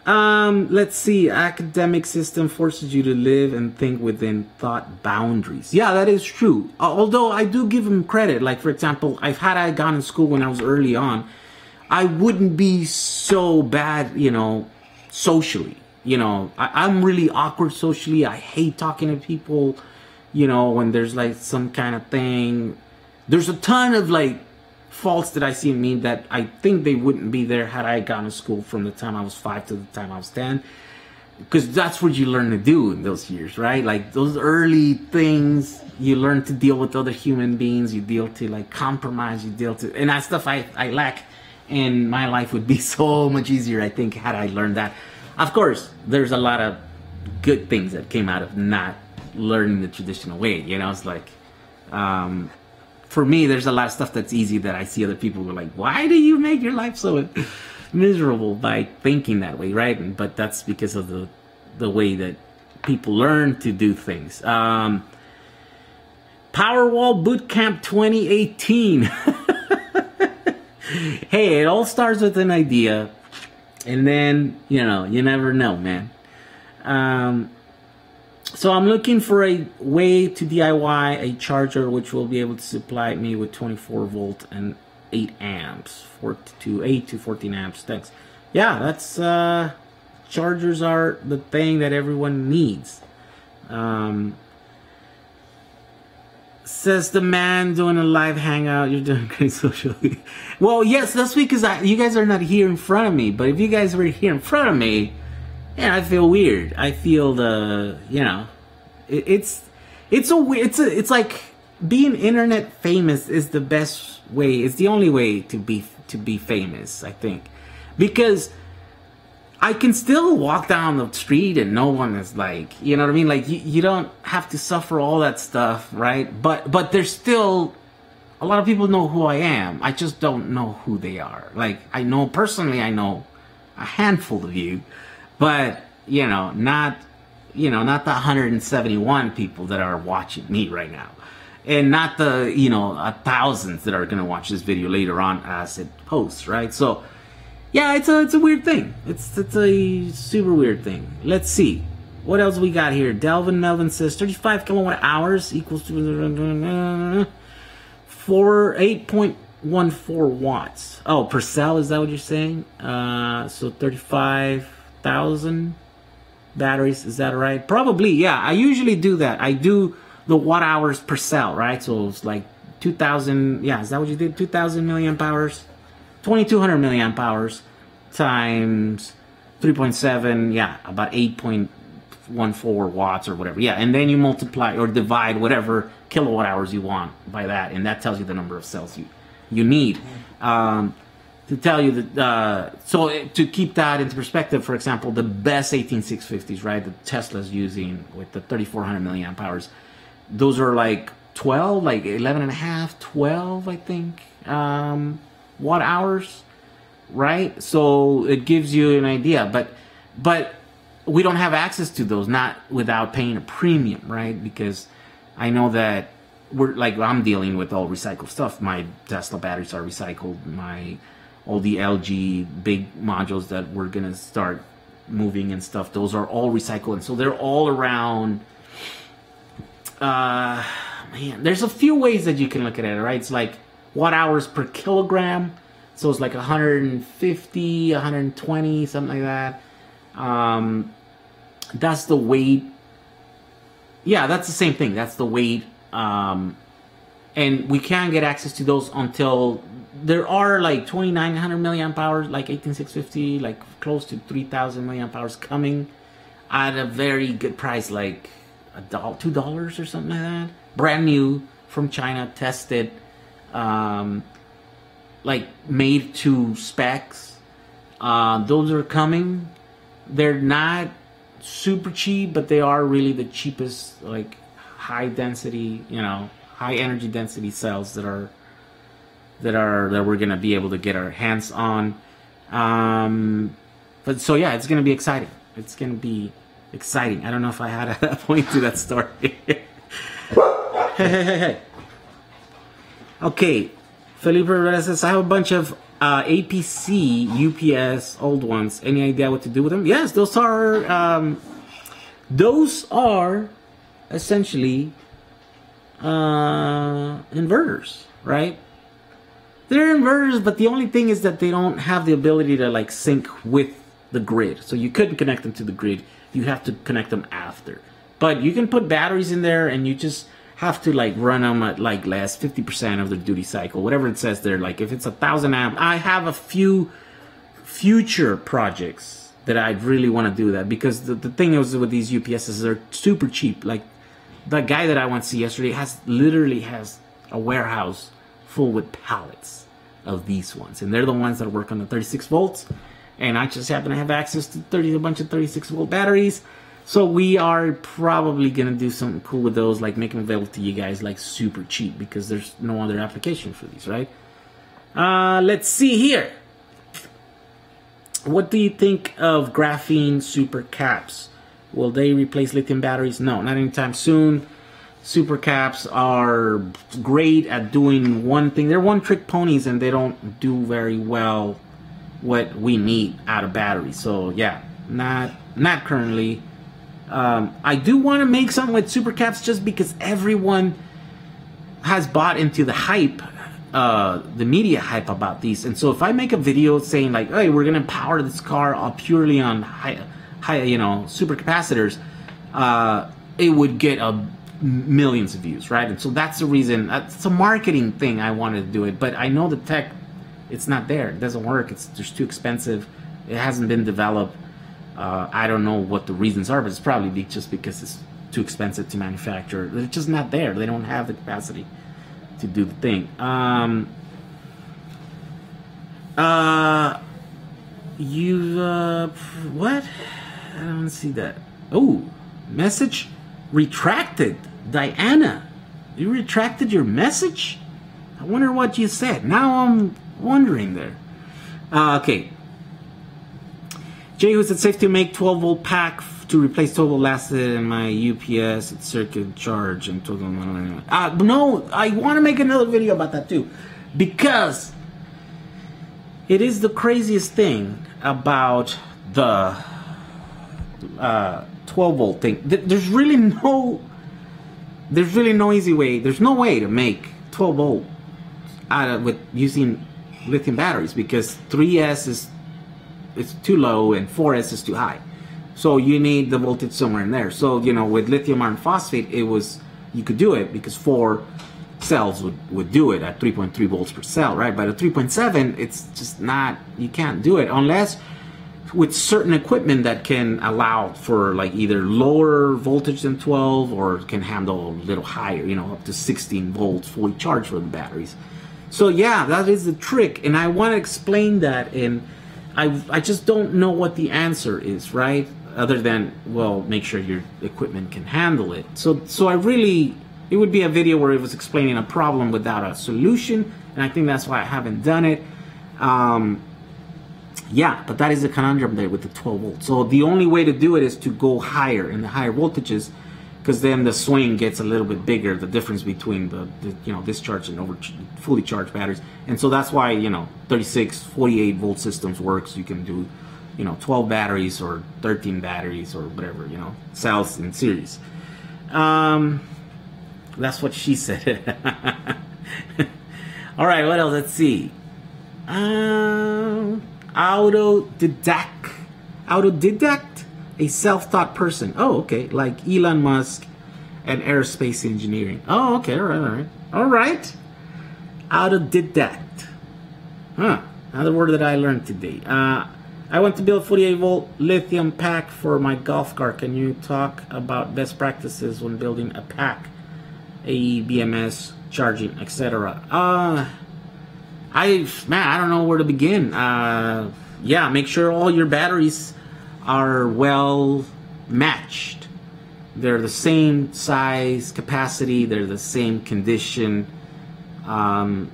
Let's see. Academic system forces you to live and think within thought boundaries. Yeah, that is true. Although I do give them credit. Like, for example, had I gone to school when I was early on, I wouldn't be so bad, you know, socially. You know, I'm really awkward socially. I hate talking to people, you know, when there's like some kind of thing. There's a ton of like faults that I see in me that I think they wouldn't be there had I gone to school from the time I was 5 to the time I was 10. Because that's what you learn to do in those years, right? Like those early things, you learn to deal with other human beings, you deal to like compromise, you deal to, and that stuff I lack. And my life would be so much easier, I think, had I learned that. Of course, there's a lot of good things that came out of not learning the traditional way, you know? It's like, for me, there's a lot of stuff that's easy that I see other people go like, why do you make your life so miserable by thinking that way, right? But that's because of the way that people learn to do things. Powerwall Bootcamp 2018. Hey, it all starts with an idea, and then, you know, you never know, man. So I'm looking for a way to DIY a charger which will be able to supply me with 24 volt and 8 amps, 8 to 14 amps. Thanks. Yeah, that's chargers are the thing that everyone needs. Says the man doing a live hangout. You're doing great socially. Well, yes, that's because you guys are not here in front of me. But if you guys were here in front of me, yeah, I feel weird. I feel you know, it's like being internet famous is the best way. It's the only way to be famous, I think, because I can still walk down the street and no one is like, you know what I mean? Like you don't have to suffer all that stuff, right? But there's still a lot of people know who I am. I just don't know who they are. Like I know personally, I know a handful of you. But, you know, not the 171 people that are watching me right now. And not the, you know, thousands that are going to watch this video later on as it posts, right? So, yeah, it's a weird thing. It's a super weird thing. Let's see. What else we got here? Delvin Melvin says 35 kilowatt hours equals to 8.14 watts. Oh, per cell, is that what you're saying? So 35,000 batteries, is that right? Probably, yeah. I usually do that. I do the watt hours per cell, right? So it's like 2,000, yeah, is that what you did? 2,000 milliamp hours? 2,200 milliamp hours times 3.7, yeah, about 8.14 watts or whatever. Yeah, and then you multiply or divide whatever kilowatt hours you want by that, and that tells you the number of cells you need. To tell you that, so to keep that into perspective, for example, the best 18650s, right, that Tesla's using with the 3,400 milliamp hours, those are like 12, like 11 and a half, 12, I think, watt hours, right? So it gives you an idea, but we don't have access to those, not without paying a premium, right? Because I know that I'm dealing with all recycled stuff. My Tesla batteries are recycled. All the LG big modules that we're gonna start moving and stuff, those are all recycled, and so they're all around. Man, there's a few ways that you can look at it, right? It's like watt hours per kilogram, so it's like 150, 120, something like that. That's the weight. Yeah, that's the same thing. That's the weight. And we can't get access to those until there are like 2,900 milliamp hours, like 18650, like close to 3,000 milliamp hours coming at a very good price, like $2 or something like that. Brand new from China, tested, like made to specs. Those are coming. They're not super cheap, but they are really the cheapest, like high density, you know, high energy density cells that we're gonna be able to get our hands on. But so yeah, it's gonna be exciting. It's gonna be exciting. I don't know if I had a point to that story. Hey. Okay, Felipe Rivera says, I have a bunch of APC, UPS, old ones. Any idea what to do with them? Yes, those are essentially inverters, right? They're inverters, but the only thing is that they don't have the ability to like sync with the grid. So you couldn't connect them to the grid. You have to connect them after. But you can put batteries in there, and you just have to like run them at like less 50% of their duty cycle, whatever it says there. Like if it's 1,000 amp, I have a few future projects that I really want to do that, because the thing is with these UPSs, they're super cheap. Like the guy that I went to see yesterday literally has a warehouse full with pallets of these ones, and they're the ones that work on the 36 volts, and I just happen to have access to a bunch of 36 volt batteries. So we are probably gonna do something cool with those, like make them available to you guys like super cheap, because there's no other application for these, right? Let's see here. What do you think of graphene super caps? Will they replace lithium batteries? No, not anytime soon. Super caps are great at doing one thing. They're one-trick ponies, and they don't do very well what we need out of batteries. So yeah, not currently. I do want to make something with super caps, just because everyone has bought into the hype, the media hype about these. And so if I make a video saying like, hey, we're gonna power this car purely on high super capacitors, it would get millions of views, right? And so that's the reason. It's a marketing thing. I wanted to do it, but I know the tech, it's not there. It doesn't work. It's just too expensive. It hasn't been developed. I don't know what the reasons are, but it's probably just because it's too expensive to manufacture. They're just not there. They don't have the capacity to do the thing. What? I don't see that. Oh, message retracted. Diana, you retracted your message? I wonder what you said. Now I'm wondering there. Okay. JEHU, is it safe to make 12 volt pack to replace 12 volt lasted in my UPS at circuit charge and total? No, I want to make another video about that too, because it is the craziest thing about the 12 volt thing. There's really no easy way. There's no way to make 12 volt with using lithium batteries, because 3S is too low and 4S is too high. So you need the voltage somewhere in there. So with lithium iron phosphate, you could do it, because 4 cells would do it at 3.3 volts per cell, right? But at 3.7, it's just not. You can't do it unless with certain equipment that can allow for like either lower voltage than 12, or can handle a little higher, up to 16 volts fully charged for the batteries. So yeah, that is the trick, and I want to explain that, and I just don't know what the answer is, right? Other than, well, make sure your equipment can handle it. So it would be a video where it was explaining a problem without a solution, and I think that's why I haven't done it. Yeah, but that is a conundrum there with the 12 volts. So the only way to do it is to go higher in the higher voltages, because then the swing gets a little bit bigger, the difference between the discharged and fully charged batteries. And so that's why 36, 48 volt systems works. You can do 12 batteries or 13 batteries or whatever, cells in series. That's what she said. All right, what else? Let's see. Autodidact, a self-taught person. Oh, okay, like Elon Musk and aerospace engineering. Oh, okay, all right. Autodidact. Huh, another word that I learned today. I want to build 48 volt lithium pack for my golf cart. Can you talk about best practices when building a pack, AE, BMS, charging, etc.? I don't know where to begin. Yeah, make sure all your batteries are well matched. They're the same size, capacity, they're the same condition, and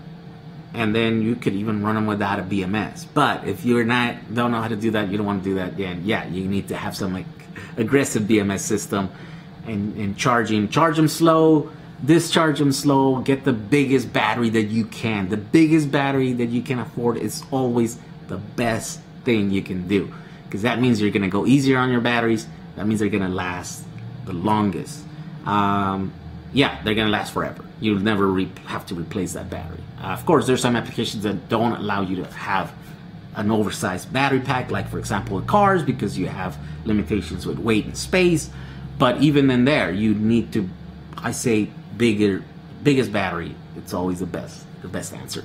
then you could even run them without a BMS. But if you're don't know how to do that, you don't want to do that, then yeah, you need to have some like aggressive BMS system and charge them slow. discharge them slow, get the biggest battery that you can. The biggest battery that you can afford is always the best thing you can do, because that means you're gonna go easier on your batteries. That means they're gonna last the longest. Yeah, they're gonna last forever. You'll never have to replace that battery. Of course, there's some applications that don't allow you to have an oversized battery pack, like for example in cars, because you have limitations with weight and space. But even in there, you need to, I say, biggest battery. It's always the best answer.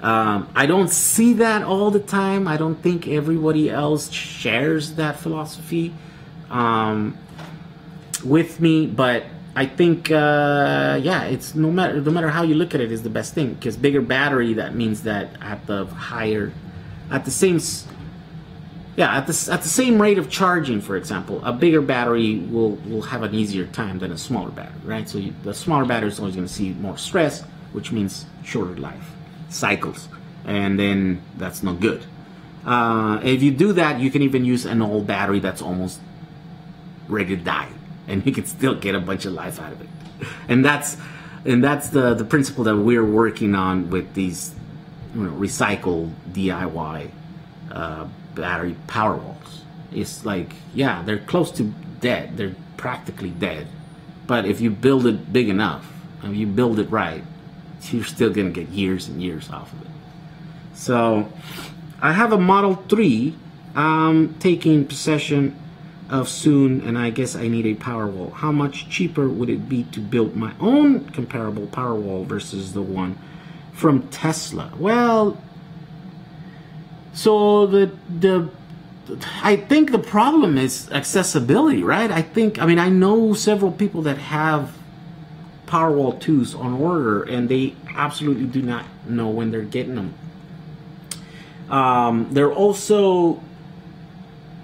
I don't see that all the time. I don't think everybody else shares that philosophy with me, but I think yeah, it's no matter how you look at it, is the best thing, because bigger battery, that means that at the same rate of charging, for example, a bigger battery will have an easier time than a smaller battery, right? So the smaller battery is always going to see more stress, which means shorter life cycles, and then that's not good. If you do that, you can even use an old battery that's almost ready to die, and you can still get a bunch of life out of it. And that's the principle that we're working on with these, recycled DIY battery power walls. It's like, yeah, they're close to dead. They're practically dead. But if you build it big enough, and you build it right, you're still gonna get years and years off of it. So I have a Model 3 taking possession of soon, and I guess I need a power wall. How much cheaper would it be to build my own comparable power wall versus the one from Tesla? Well, so I think the problem is accessibility, right? I know several people that have Powerwall 2s on order, and they absolutely do not know when they're getting them. They're also,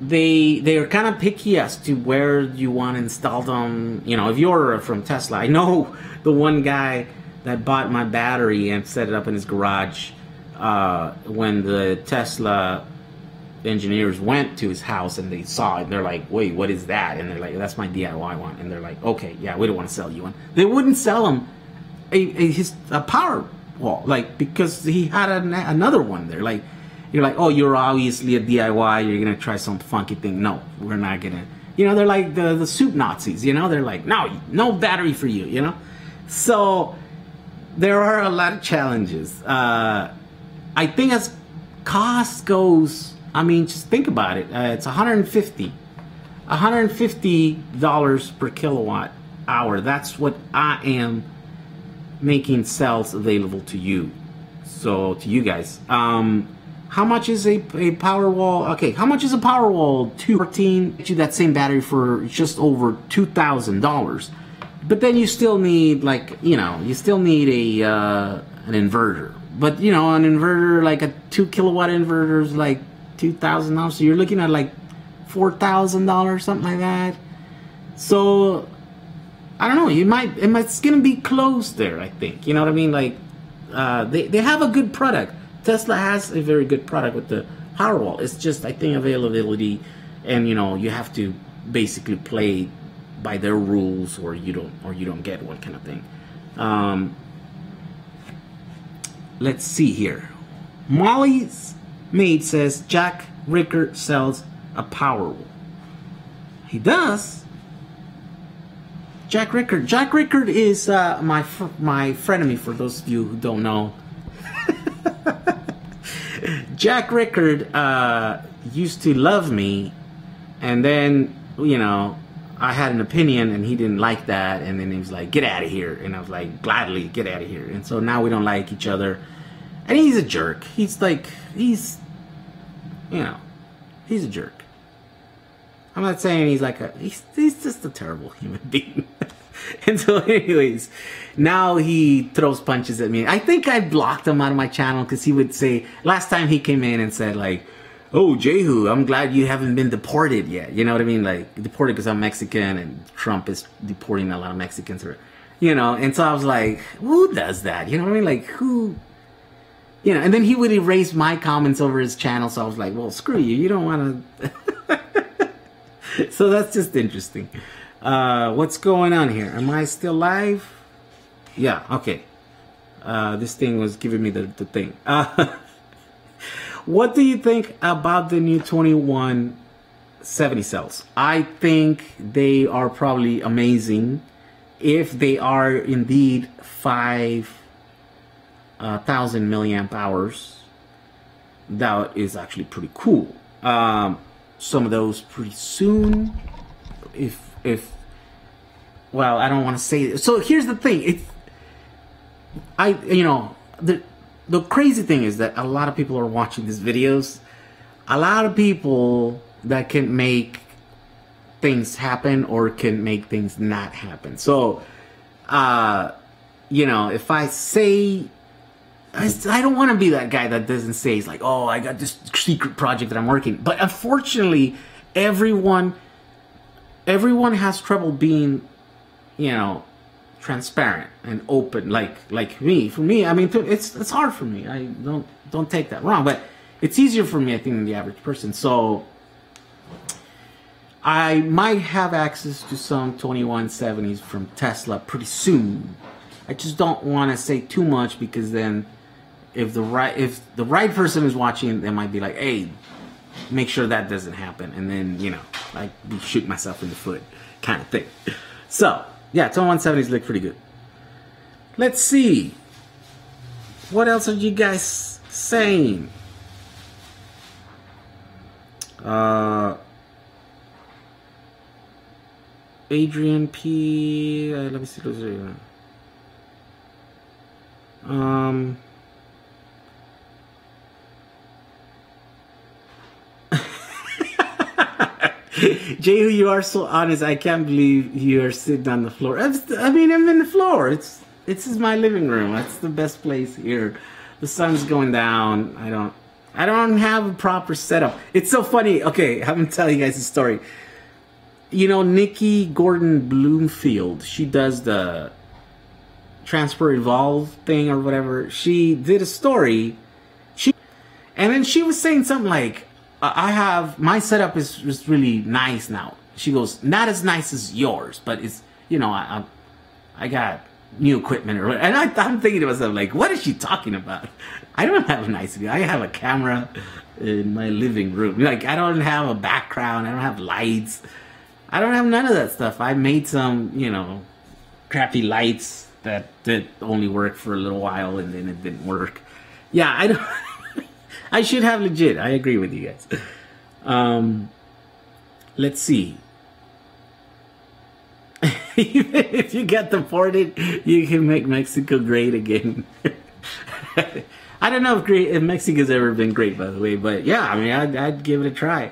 they are kind of picky as to where you want to install them. If you order it from Tesla, I know the one guy that bought my battery and set it up in his garage, when the Tesla engineers went to his house and they saw it, they're like, wait, what is that? And they're like, that's my DIY one. And they're like, okay, yeah, we don't want to sell you one. They wouldn't sell him a power wall, like, because he had another one there. Like, you're like, oh, you're obviously a DIY, you're gonna try some funky thing. No, we're not gonna. They're like the soup Nazis. They're like, no battery for you. So there are a lot of challenges. I think as cost goes, just think about it. It's $150 per kilowatt hour. That's what I am making cells available to you. So to you guys, how much is a power wall? Okay, how much is a power wall? 214. Get you that same battery for just over $2,000. But then you still need, like, you still need an inverter. But an inverter, like a 2 kilowatt inverter, is like $2,000. So you're looking at like $4,000, something like that. So I don't know. It's gonna be close there, I think. You know what I mean? Like, they have a good product. Tesla has a very good product with the Powerwall. It's just, I think, availability, and you have to basically play by their rules, or you don't get one, kind of thing. Let's see here. Molly's maid says Jack Rickard sells a Powerwall. He does. Jack Rickard. Jack Rickard is my frenemy, for those of you who don't know. Jack Rickard used to love me, and then I had an opinion and he didn't like that, and then he was like, get out of here, and I was like, gladly, get out of here. And so now we don't like each other, and he's a jerk. He's a jerk. I'm not saying he's like he's just a terrible human being. And so anyways, now he throws punches at me. I think I blocked him out of my channel because he would say, last time he came in and said like, oh, JEHU, I'm glad you haven't been deported yet. You know what I mean? Like, deported because I'm Mexican and Trump is deporting a lot of Mexicans. And so I was like, who does that? You know what I mean? Like, who? And then he would erase my comments over his channel. So I was like, well, screw you. You don't want to. So that's just interesting. What's going on here? Am I still live? Yeah, okay. This thing was giving me the thing. What do you think about the new 2170 cells? I think they are probably amazing if they are indeed 5,000 milliamp hours. That is actually pretty cool. Some of those pretty soon. If well, I don't want to say it. So here's the thing. The crazy thing is that a lot of people are watching these videos. A lot of people that can make things happen or can make things not happen. So, if I say, I don't want to be that guy that doesn't say, it's like, oh, I got this secret project that I'm working. But unfortunately, everyone has trouble being, transparent and open, like me. For me, I mean, it's hard for me. I don't take that wrong, but it's easier for me, I think, than the average person. So I might have access to some 2170s from Tesla pretty soon. I just don't want to say too much, because then if the right person is watching, they might be like, hey, make sure that doesn't happen, and then like be shoot myself in the foot kind of thing. So yeah, 2170s look pretty good. Let's see. What else are you guys saying? Adrian P. Let me see. JEHU, you are so honest. I can't believe you are sitting on the floor. I mean, I'm in the floor. This is my living room. That's the best place here. The sun's going down. I don't have a proper setup. It's so funny. Okay, I'm gonna tell you guys a story. Nikki Gordon Bloomfield, she does the Transport Evolve thing or whatever. She did a story. And then she was saying something like, my setup is really nice now. She goes, not as nice as yours, but it's, I got new equipment. And I'm thinking to myself, like, what is she talking about? I don't have a nice view. I have a camera in my living room. Like, I don't have a background. I don't have lights. I don't have none of that stuff. I made some, crappy lights that only worked for a little while, and then it didn't work. Yeah, I don't... I should have legit. I agree with you guys. Let's see. Even if you get deported, you can make Mexico great again. I don't know if Mexico's ever been great, by the way, but yeah, I mean, I'd give it a try.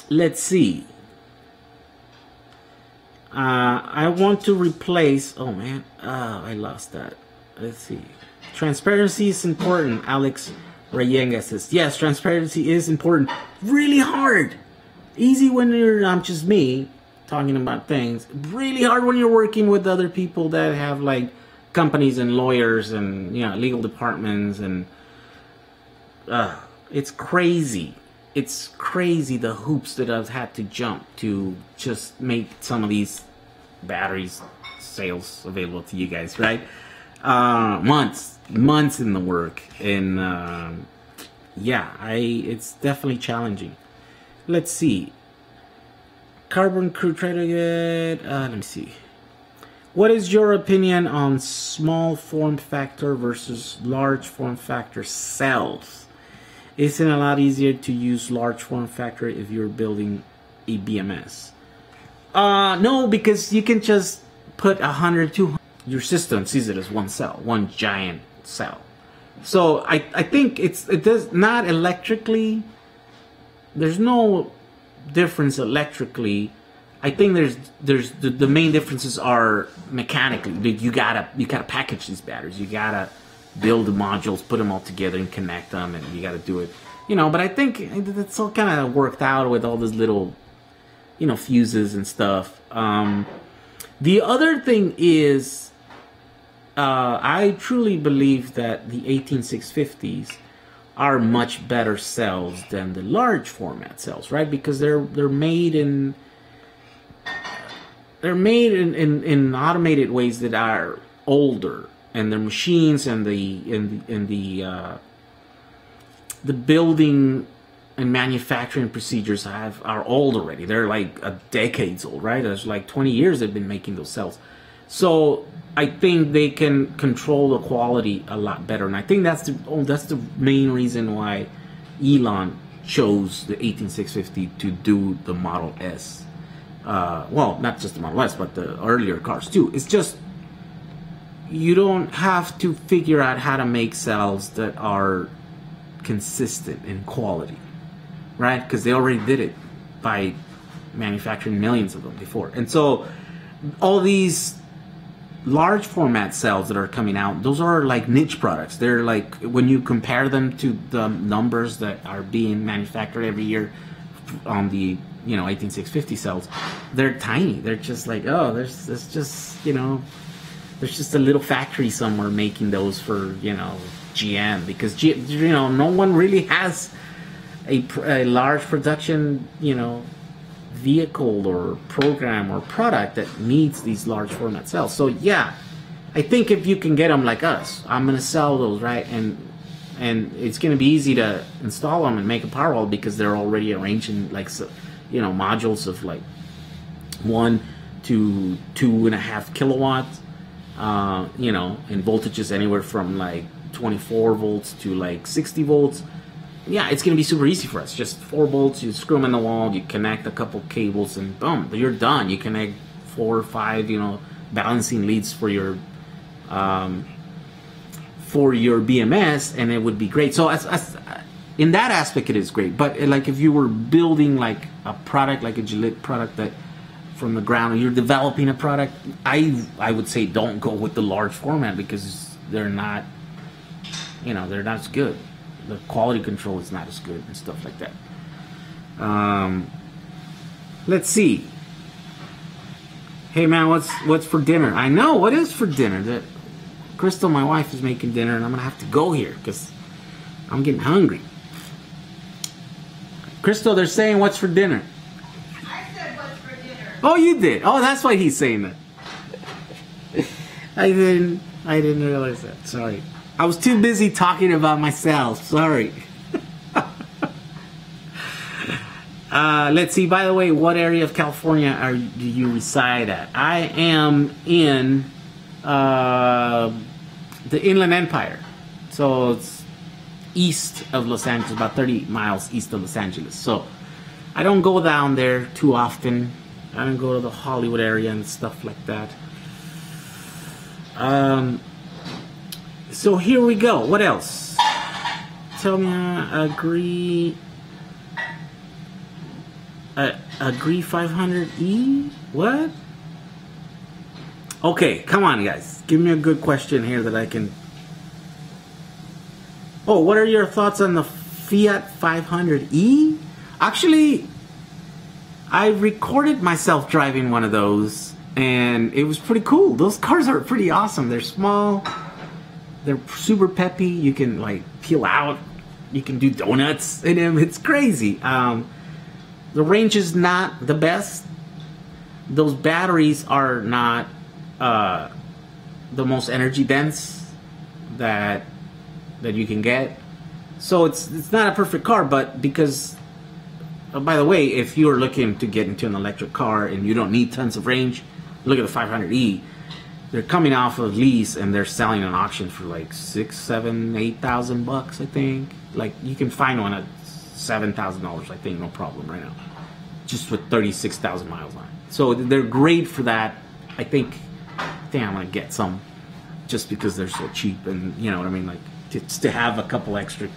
Let's see. I want to replace. Oh man, I lost that. Let's see. Transparency is important, Alex Rayenga says. Yes, transparency is important. Really hard. Easy when you're just me talking about things. Really hard when you're working with other people that have like companies and lawyers and legal departments, and it's crazy. It's crazy the hoops that I've had to jump to just make some of these batteries sales available to you guys, right? Months in the work, and yeah, it's definitely challenging. Let's see. Carbon crew, try to get. Let me see. What is your opinion on small form factor versus large form factor cells? Isn't it a lot easier to use large form factor if you're building a BMS? No, because you can just put 100, 200. Your system sees it as one cell, one giant cell. So I think it does not electrically. There's no difference electrically. I think there's the main differences are mechanically. You gotta package these batteries. You gotta build the modules, put them all together, and connect them, and you gotta do it. But I think it's all kind of worked out with all these little, fuses and stuff. The other thing is. I truly believe that the 18650s are much better cells than the large format cells, right? Because they're made in they're made in automated ways that are older, and their machines and the building and manufacturing procedures are old already. They're like decades old, right? It's like 20 years they've been making those cells. So I think they can control the quality a lot better, and I think that's the main reason why Elon chose the 18650 to do the Model S. Well, not just the Model S, but the earlier cars too. It's just you don't have to figure out how to make cells that are consistent in quality, right? Because they already did it by manufacturing millions of them before. And so all these large format cells that are coming out, those are like niche products. They're like, when you compare them to the numbers that are being manufactured every year on the 18650 cells, they're tiny. They're just like, oh, there's just a little factory somewhere making those for GM, because no one really has a large production vehicle or program or product that needs these large format cells. So yeah, I think if you can get them like us, I'm gonna sell those, right? And it's gonna be easy to install them and make a Powerwall, because they're already arranged in like modules of like 1 to 2.5 kilowatts, and voltages anywhere from like 24 volts to like 60 volts. Yeah, it's gonna be super easy for us. Just 4 bolts, you screw them in the wall, you connect a couple cables, and boom, you're done. You connect 4 or 5, balancing leads for your BMS, and it would be great. So in that aspect, it is great. But like if you were building like a product, like a Gillette product that from the ground, and you're developing a product, I would say don't go with the large format, because they're not, they're not as good. The quality control is not as good and stuff like that. Let's see. Hey man, what's for dinner? I know what is for dinner. That Crystal, my wife, is making dinner, and I'm gonna have to go here because I'm getting hungry. Crystal, they're saying what's for dinner. I said what's for dinner. Oh, you did. Oh, that's why he's saying that. I didn't realize that. Sorry. I was too busy talking about myself. Sorry. Let's see. By the way, what area of California do you reside at? I am in the Inland Empire. So it's east of Los Angeles, about 30 miles east of Los Angeles. So I don't go down there too often. I don't go to the Hollywood area and stuff like that. So here we go. What else? Tell me, agree 500E? What? Okay, come on, guys. Give me a good question here that I can. Oh, what are your thoughts on the Fiat 500E? Actually, I recorded myself driving one of those, and it was pretty cool. Those cars are pretty awesome. They're small. They're super peppy. You can like peel out. You can do donuts in them. It's crazy. The range is not the best. Those batteries are not the most energy dense that you can get. So it's not a perfect car, but because by the way, if you're looking to get into an electric car and you don't need tons of range, look at the 500E. They're coming off of lease and they're selling an auction for like $6,000, $7,000, $8,000, I think. Like you can find one at $7,000, I think, no problem right now, just with 36,000 miles on it. So they're great for that. I think I'm gonna get some just because they're so cheap, and you know what I mean, like just to have a couple extra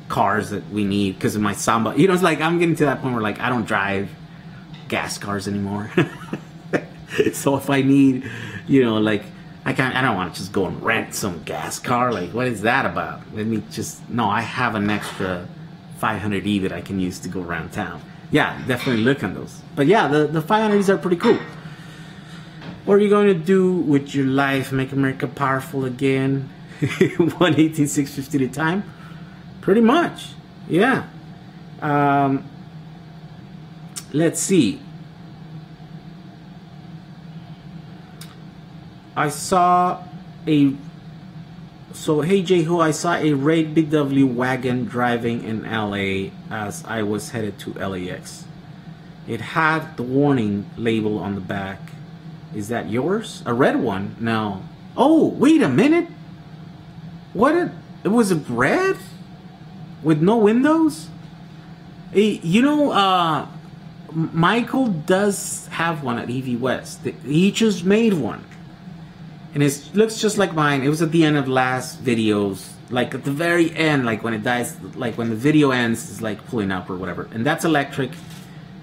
cars that we need because of my Samba. It's like I'm getting to that point where like I don't drive gas cars anymore. So if I need, like I don't want to just go and rent some gas car. Like what is that about? Let me I have an extra 500E that I can use to go around town. Yeah, definitely look on those. But yeah, the 500Es are pretty cool. What are you going to do with your life? Make America powerful again? 1/18/650 at a time? Pretty much, yeah. Let's see. I saw a... So, hey JEHU, I saw a red BW wagon driving in LA as I was headed to LAX. It had the warning label on the back. Is that yours? A red one? No. Oh, wait a minute. What? It was a red? With no windows? Hey, you know, Michael does have one at EV West. He just made one. And it looks just like mine. It was at the end of last videos. Like at the very end, like when it dies, like when the video ends, it's like pulling up or whatever. And that's electric.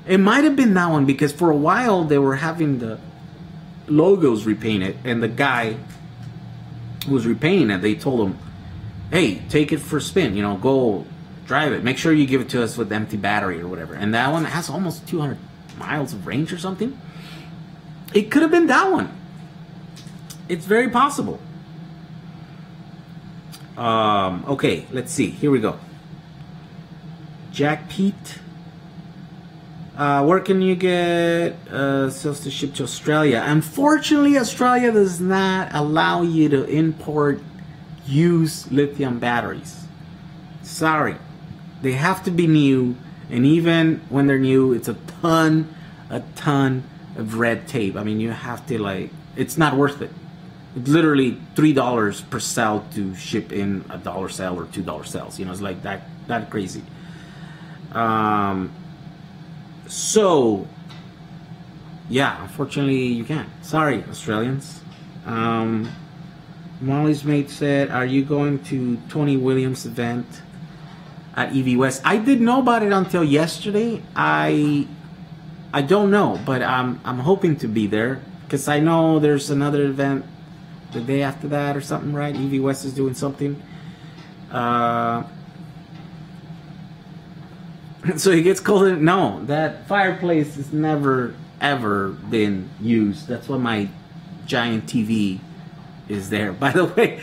It might have been that one because for a while they were having the logos repainted. And the guy who was repainting it, they told him, hey, take it for a spin. You know, go drive it. Make sure you give it to us with empty battery or whatever. And that one has almost 200 miles of range or something. It could have been that one. It's very possible. Okay, let's see. Here we go. Jack Pete. Where can you get sales to ship to Australia? Unfortunately, Australia does not allow you to import used lithium batteries. Sorry. They have to be new. And even when they're new, it's a ton of red tape. I mean, you have to like... It's not worth it. It's literally $3 per cell to ship in a $1 cell or $2 cells. You know, it's like that crazy. So yeah, unfortunately you can't. Sorry, Australians. Molly's mate said, are you going to Tony Williams event at EV West? I didn't know about it until yesterday. I don't know, but I'm hoping to be there because I know there's another event the day after that or something, right? EV West is doing something. So it gets cold. No, that fireplace has never ever been used. That's why my giant TV is there. By the way,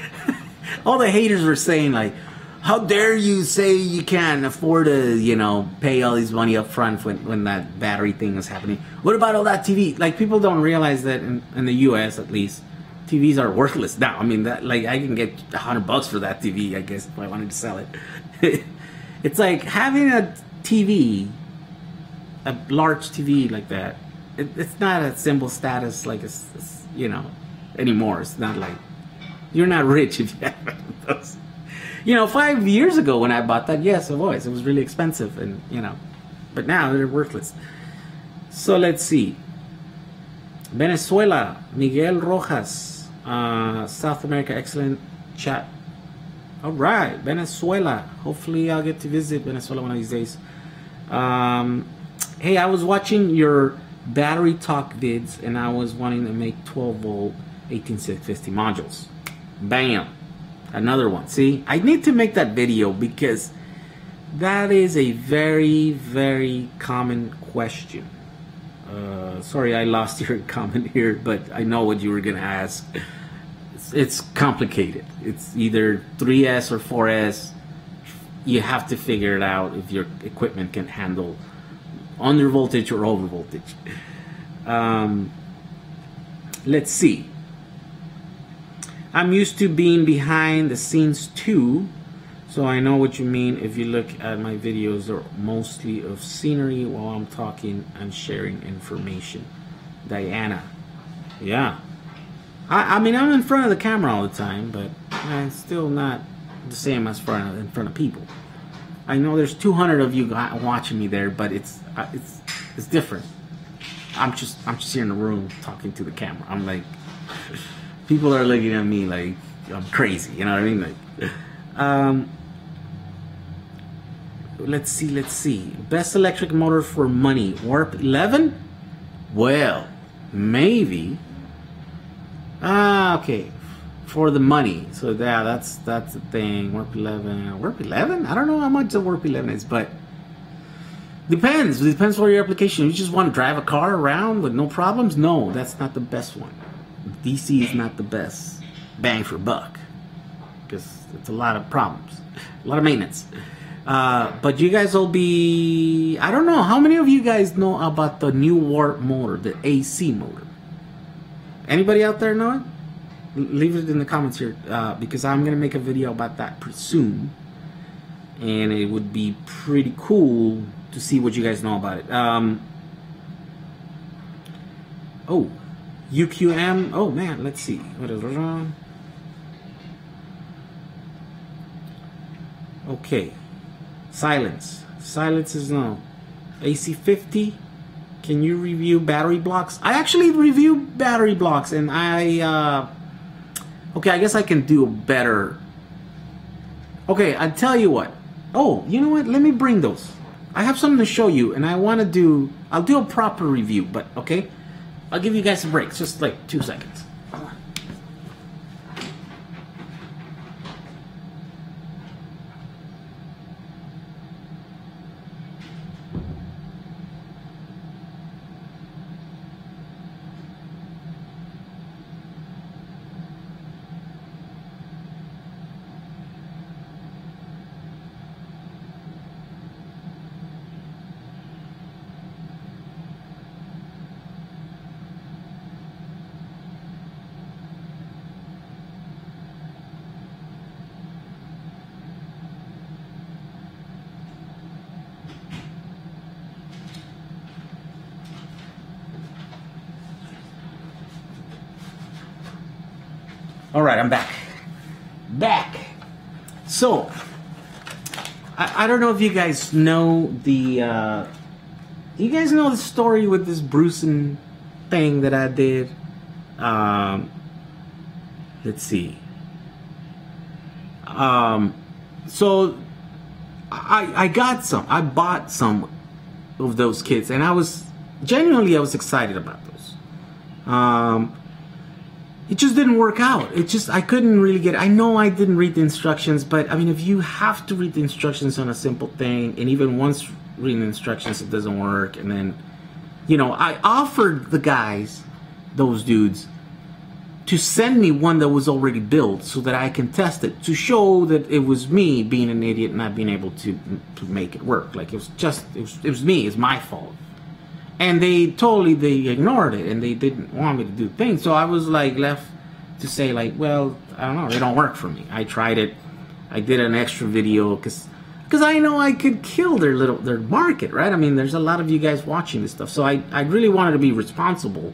all the haters were saying like, how dare you say you can't afford to, you know, pay all this money up front when that battery thing is happening. What about all that TV? Like, people don't realize that in the US at least, TVs are worthless now. I mean, that, like, I can get $100 for that TV, I guess, if I wanted to sell it. It's like having a TV, a large TV like that. It's not a symbol status like it's, you know, anymore. It's not like you're not rich if you have one of those. You know, 5 years ago when I bought that, yes, it was. It was really expensive, and you know, but now they're worthless. So let's see. Venezuela, Miguel Rojas. South America, excellent chat. All right, Venezuela. Hopefully I'll get to visit Venezuela one of these days. Hey, I was watching your battery talk vids and I was wanting to make 12-volt 18650 modules. Bam, another one. See, I need to make that video because that is a very common question. Sorry, I lost your comment here, but I know what you were gonna ask. It's complicated. It's either 3S or 4S. You have to figure it out if your equipment can handle under voltage or over voltage. Let's see. I'm used to being behind the scenes too, so I know what you mean. If you look at my videos, they're mostly of scenery while I'm talking and sharing information. Diana. Yeah. I mean, I'm in front of the camera all the time, but it's still not the same as in front of people. I know there's 200 of you watching me there, but it's different. I'm just here in the room talking to the camera. I'm like, people are looking at me like I'm crazy. You know what I mean? Like, let's see. Best electric motor for money. Warp 11? Well, maybe. Okay. For the money. So yeah, that's the thing. Warp 11. Warp 11? I don't know how much the Warp 11 is, but depends. It depends for your application. You just want to drive a car around with no problems? No, that's not the best one. DC is not the best bang for buck because it's a lot of problems, a lot of maintenance. But you guys will be, I don't know, how many of you guys know about the new Warp motor, the AC motor? Anybody out there know it? leave it in the comments here, because I'm gonna make a video about that pretty soon, and it would be pretty cool to see what you guys know about it. Oh, UQM. Oh man, let's see. What is wrong? Okay, silence. Silence is no. AC50. Can you review battery blocks? I actually review battery blocks, and okay, I guess I can do a better. Okay, I tell you what. Oh, you know what? Let me bring those. I have something to show you, and I want to do. I'll do a proper review, but okay. I'll give you guys a break, just like 2 seconds. Come on. All right, I'm back. So, I don't know if you guys know the, you guys know the story with this bruising thing that I did. Let's see. So, I bought some of those kits, and I was excited about those. It just didn't work out. I couldn't really get it. I know I didn't read the instructions, but I mean, if you have to read the instructions on a simple thing, and even once reading the instructions, it doesn't work, and then, you know, I offered the guys, those dudes, to send me one that was already built so that I can test it, to show that it was me being an idiot, not being able to make it work. Like, it was me, it's my fault. And they ignored it, and they didn't want me to do things. So I was like left to say like, well, I don't know, they don't work for me. I tried it. I did an extra video because I know I could kill their market, right? I mean, there's a lot of you guys watching this stuff. So I really wanted to be responsible,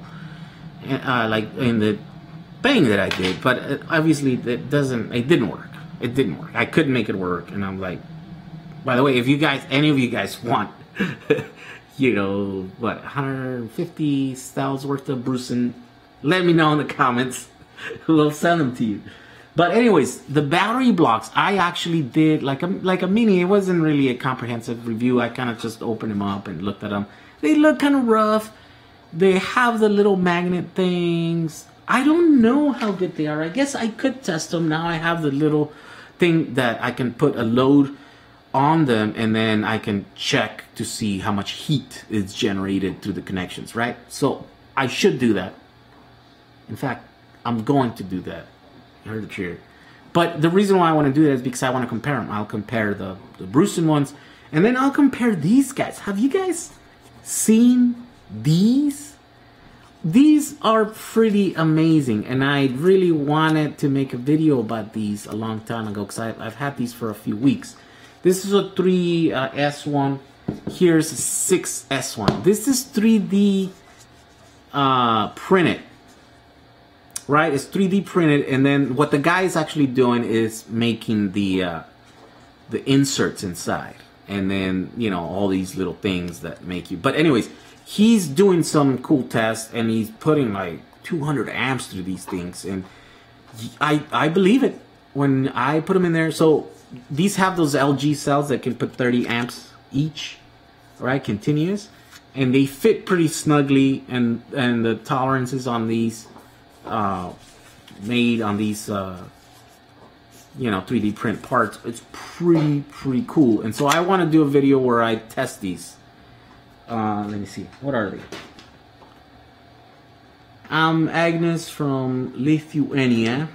like in the thing that I did. But obviously it didn't work. It didn't work. I couldn't make it work. And I'm like, by the way, if any of you guys want you know, what, 150 styles worth of bruising, let me know in the comments. We'll send them to you. But anyways, the battery blocks, I actually did like a mini. It wasn't really a comprehensive review. I kind of just opened them up and looked at them. They look kind of rough. They have the little magnet things. I don't know how good they are. I guess I could test them. Now I have the little thing that I can put a load on them, and then I can check to see how much heat is generated through the connections, right? So I should do that. In fact, I'm going to do that. You heard the cheer. But the reason why I want to do that is because I want to compare them. I'll compare the bruising ones, and then I'll compare these guys. Have you guys seen these? These are pretty amazing, and I really wanted to make a video about these a long time ago because I've had these for a few weeks. This is a 3S1. Here's a 6S1. This is 3D printed, right? It's 3D printed, and then what the guy is actually doing is making the inserts inside, and then, you know, all these little things that make you. But anyways, he's doing some cool tests, and he's putting like 200 amps through these things, and I believe it when I put them in there. So these have those LG cells that can put 30 amps each, right, continuous, and they fit pretty snugly, and the tolerances on these made on these you know, 3D print parts, it's pretty cool. And so I want to do a video where I test these. Let me see, what are they? I'm Agnes from Lithuania.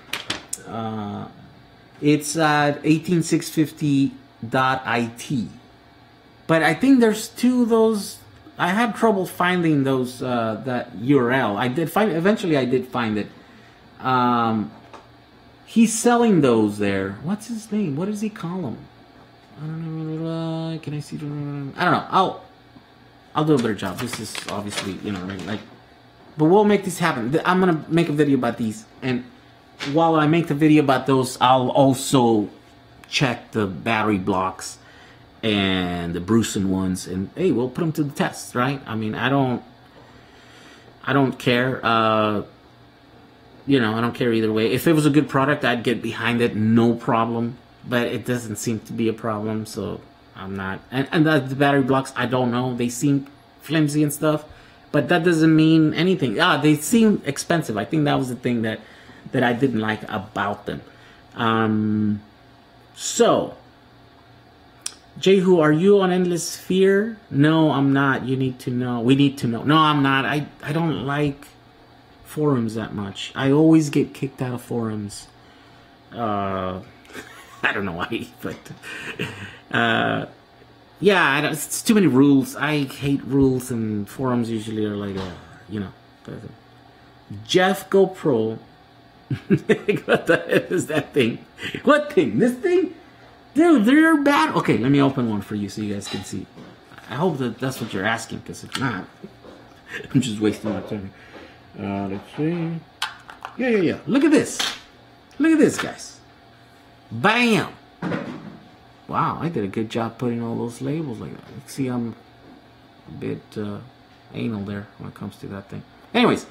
It's at 18650.it. But I think there's two of those. I had trouble finding those that URL. I did find, eventually I did find it. He's selling those there. What's his name? What does he call them? I don't know. Can I see? I don't know. I'll do a better job. This is obviously, you know, like, but we'll make this happen. I'm gonna make a video about these, and while I make the video about those, I'll also check the battery blocks and the Brusen ones, and hey, we'll put them to the test, right? I mean, I don't care. You know, I don't care either way. If it was a good product, I'd get behind it, no problem. But it doesn't seem to be a problem, so I'm not. And the battery blocks, I don't know. They seem flimsy and stuff, but that doesn't mean anything. They seem expensive. I think that was the thing that I didn't like about them. So, JEHU, are you on Endless Sphere? No, I'm not. You need to know. We need to know. No, I'm not. I don't like forums that much. I always get kicked out of forums. I don't know why, but yeah, it's too many rules. I hate rules, and forums usually are like, you know, Jeff GoPro. What the heck is that thing? What thing? This thing? Dude, they're bad. Okay, let me open one for you so you guys can see. I hope that that's what you're asking, because if not, I'm just wasting my time. Let's see. Yeah. Look at this. Look at this, guys. Bam! Wow, I did a good job putting all those labels like that. See, I'm a bit anal there when it comes to that thing. Anyways,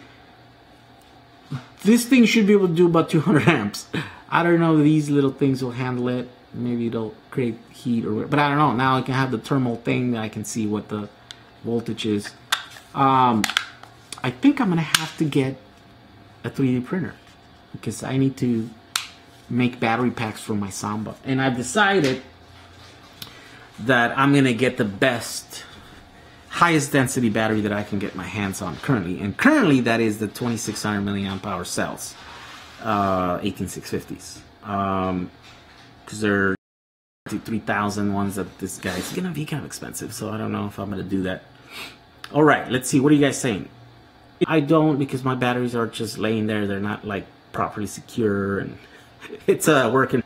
this thing should be able to do about 200 amps. I don't know if these little things will handle it. Maybe it'll create heat or whatever. But I don't know. Now I can have the thermal thing that I can see what the voltage is. I think I'm going to have to get a 3D printer because I need to make battery packs for my Samba. And I've decided that I'm going to get the best, highest density battery that I can get my hands on currently. And currently that is the 2600 milliamp hour cells, 18650s. Because they're 3,000 ones that this guy's going to be kind of expensive. So I don't know if I'm going to do that. All right, let's see. What are you guys saying? I don't, because my batteries are just laying there. They're not like properly secure, and it's working.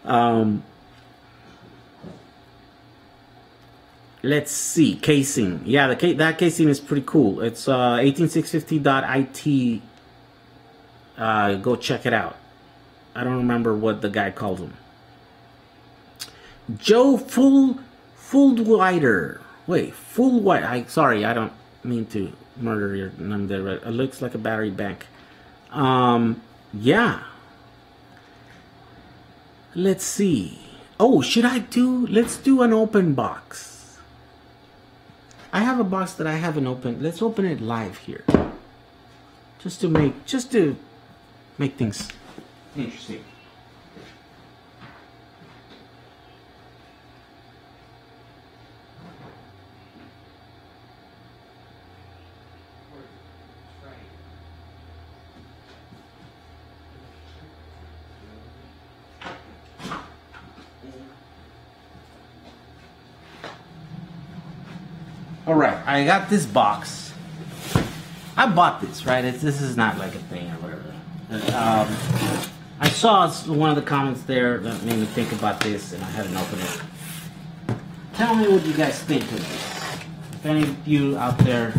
Let's see, casing. Yeah, that casing is pretty cool. It's 18650.it. Go check it out. I don't remember what the guy calls them. Joe Fullwider. Wait, Fullwider. Sorry, I don't mean to murder your name there. It looks like a battery bank. Yeah. Let's see. Oh, let's do an open box. I have a box that I haven't opened. Let's open it live here. Just to make things interesting. All right, I got this box. I bought this, right? This is not like a thing or whatever. I saw one of the comments there that made me think about this, and I haven't opened it. Tell me what you guys think of this. If any of you out there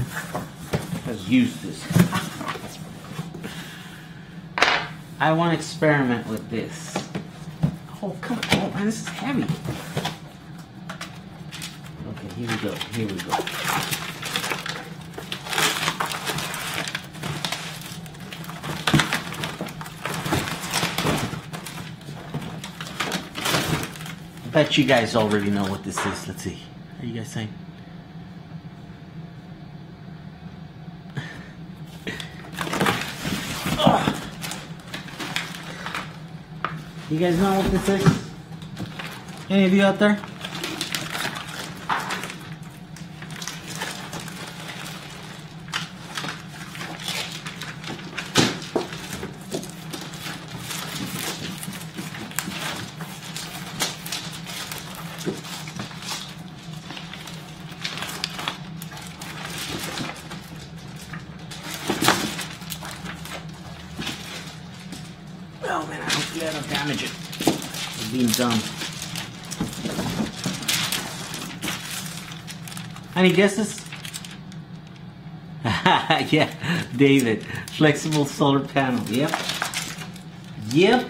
has used this. I want to experiment with this. Oh, come on. Oh, man, this is heavy. Okay, here we go. Here we go. I bet you guys already know what this is. Let's see. What are you guys saying? You guys know what this is? Any of you out there? hopefully I don't damage it. It's being done. Any guesses? Yeah, David. Flexible solar panel. Yep. Yep.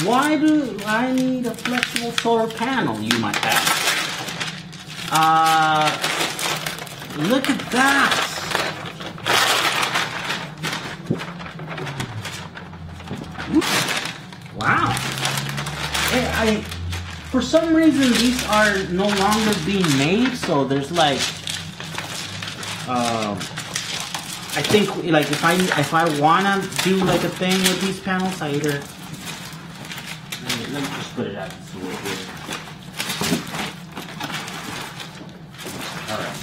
Why do I need a flexible solar panel, you might ask? Look at that. Wow. For some reason, these are no longer being made, so there's like, I think like if I wanna do like a thing with these panels, I either let me just put it out this way here. All right.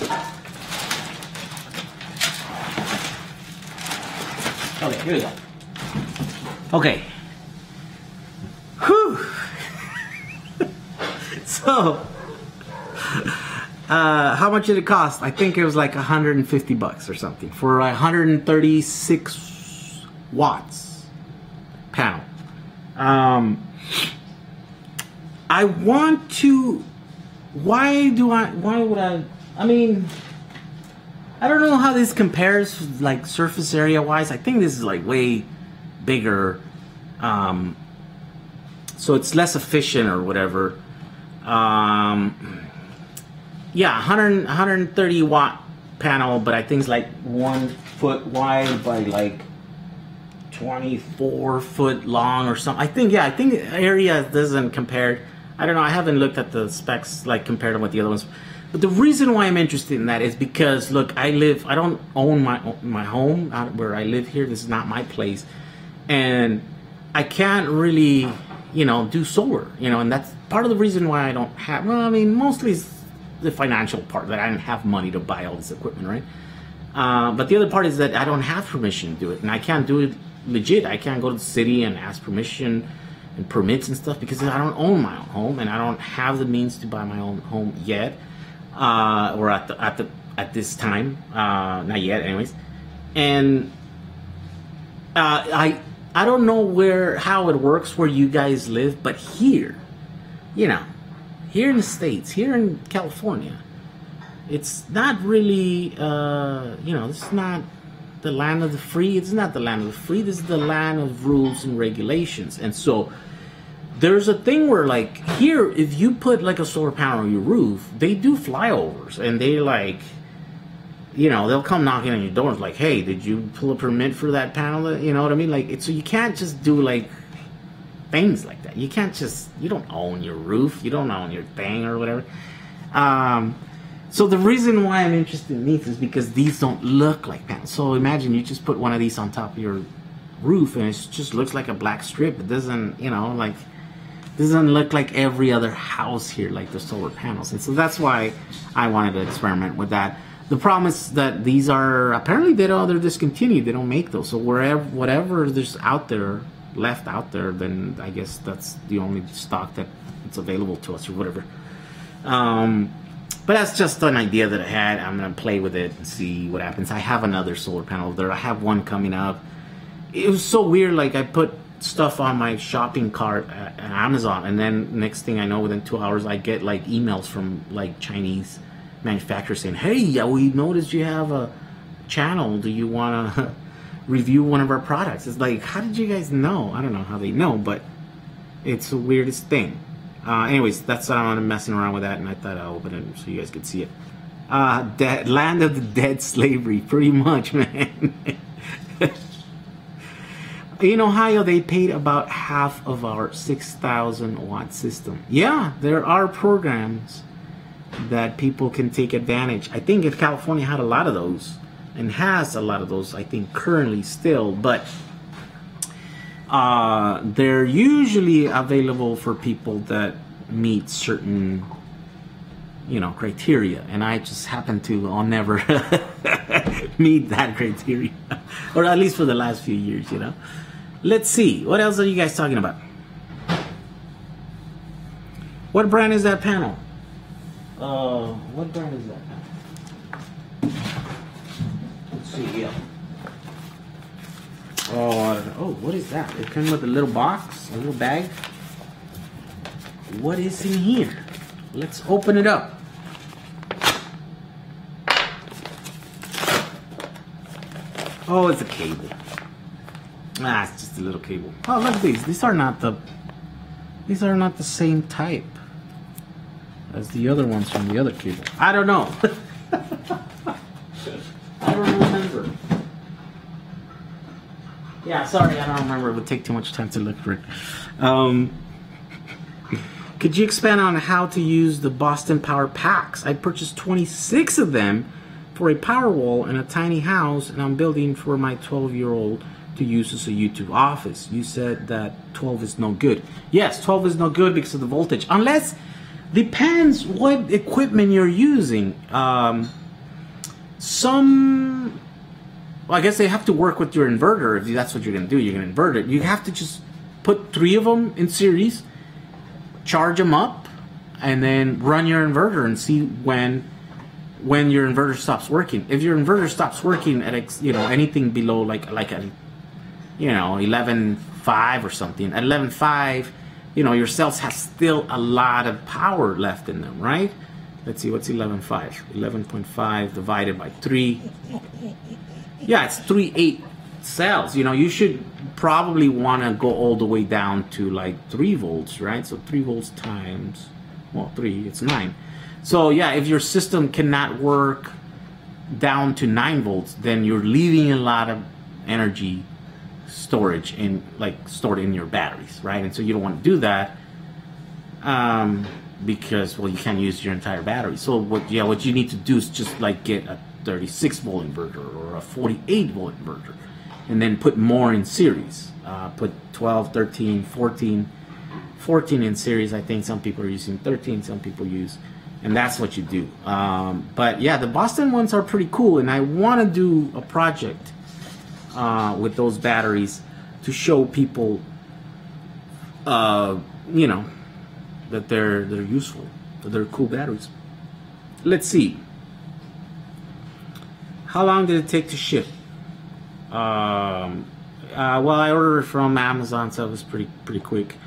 Okay, here we go. Okay. Whew. So, how much did it cost? I think it was like 150 bucks or something for a 136 watts panel. I want to. Why would I? I mean, I don't know how this compares, like surface area wise. I think this is like way bigger, so it's less efficient or whatever. Yeah, 130 watt panel, but I think it's like 1 foot wide by like 24 foot long or something. I think the area doesn't compare. I don't know. I haven't looked at the specs like compared to what the other ones. But the reason why I'm interested in that is because look, I don't own my home where I live here. This is not my place, and I can't really, do solar, and that's part of the reason why I don't have. Well, I mean, mostly it's the financial part that I don't have money to buy all this equipment, right? But the other part is that I don't have permission to do it, and I can't do it legit. I can't go to the city and ask permission and permits and stuff because I don't own my own home and I don't have the means to buy my own home yet, or at this time, not yet, anyways. And I don't know how it works where you guys live, but here, here in the States, here in California, it's not really, this is not the land of the free. It's not the land of the free. This is the land of rules and regulations. And so there's a thing where, like, here, if you put like a solar panel on your roof, they do flyovers, and they like, they'll come knocking on your door and like, hey, did you pull a permit for that panel? You know what I mean? Like, so you can't just do like things like that. You can't just, you don't own your roof, you don't own your thing or whatever. So the reason why I'm interested in these is because these don't look like panels. So imagine you just put one of these on top of your roof and it just looks like a black strip. It doesn't, doesn't look like every other house here, like the solar panels. And so that's why I wanted to experiment with that. The problem is that these are, apparently they're discontinued. They don't make those. So whatever there's left out there, then I guess that's the only stock that it's available to us or whatever. But that's just an idea that I had. I'm going to play with it and see what happens. I have another solar panel there. I have one coming up. It was so weird. Like, I put stuff on my shopping cart at Amazon, and then next thing I know, within 2 hours, I get like emails from like Chinese manufacturers saying, hey, we noticed you have a channel. Do you want to review one of our products? It's like, how did you guys know? I don't know how they know, but it's the weirdest thing. Anyways, that's I'm messing around with that, and I thought I'll open it so you guys could see it. Land of the dead slavery, pretty much, man. In Ohio, they paid about half of our 6,000 watt system. Yeah, there are programs that people can take advantage. I think California had a lot of those and has a lot of those, I think, currently still, but they're usually available for people that meet certain, criteria, and I just happen to, I'll never meet that criteria, or at least for the last few years, Let's see, what else are you guys talking about? What brand is that panel? What brand is that panel? Let's see here. Oh, what is that? It came with a little box, a little bag. What is in here? Let's open it up. Oh, it's a cable. Ah, it's just a little cable. Oh, look at these. These are not the same type as the other ones from the other cable. I don't know. I don't remember. Yeah, sorry, I don't remember. It would take too much time to look for it. Could you expand on how to use the Boston Power packs? I purchased 26 of them for a power wall in a tiny house, and I'm building for my 12-year-old to use as a YouTube office. You said that 12 is no good. Yes, 12 is no good because of the voltage. Unless, depends what equipment you're using. Well, I guess they have to work with your inverter. If that's what you're going to do, you're going to invert it. You have to just put 3 of them in series, charge them up, and then run your inverter and see when your inverter stops working. If your inverter stops working at anything below like at 11.5 or something, at 11.5, your cells have still a lot of power left in them, right? Let's see, what's 11.5? 11.5 divided by 3. Yeah, it's 3.8 cells. You should probably want to go all the way down to like 3 volts, right? So 3 volts times, well, 3, it's 9. So yeah, if your system cannot work down to 9 volts, then you're leaving a lot of energy storage stored in your batteries, right? And so you don't want to do that because, well, you can't use your entire battery. So what you need to do is just like get a 36 volt inverter or a 48 volt inverter, and then put more in series. Put 12, 13, 14 in series. I think some people are using 13, some people use, and that's what you do. But yeah, the Boston ones are pretty cool, and I want to do a project with those batteries to show people, that they're useful, that they're cool batteries. Let's see. How long did it take to ship? Well, I ordered it from Amazon, so it was pretty quick.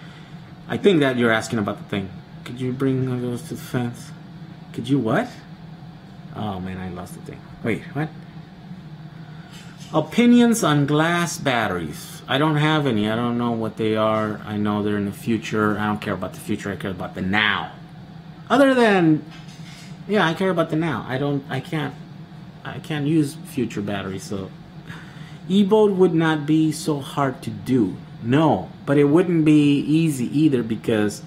I think that you're asking about the thing. Could you bring those to the fence? Could you what? Oh man, I lost the thing. Wait, what? Opinions on glass batteries. I don't have any. I don't know what they are. I know they're in the future. I don't care about the future. I care about the now. Other than, yeah, I care about the now. I can't use future batteries, so e-boat would not be so hard to do. No, but it wouldn't be easy either because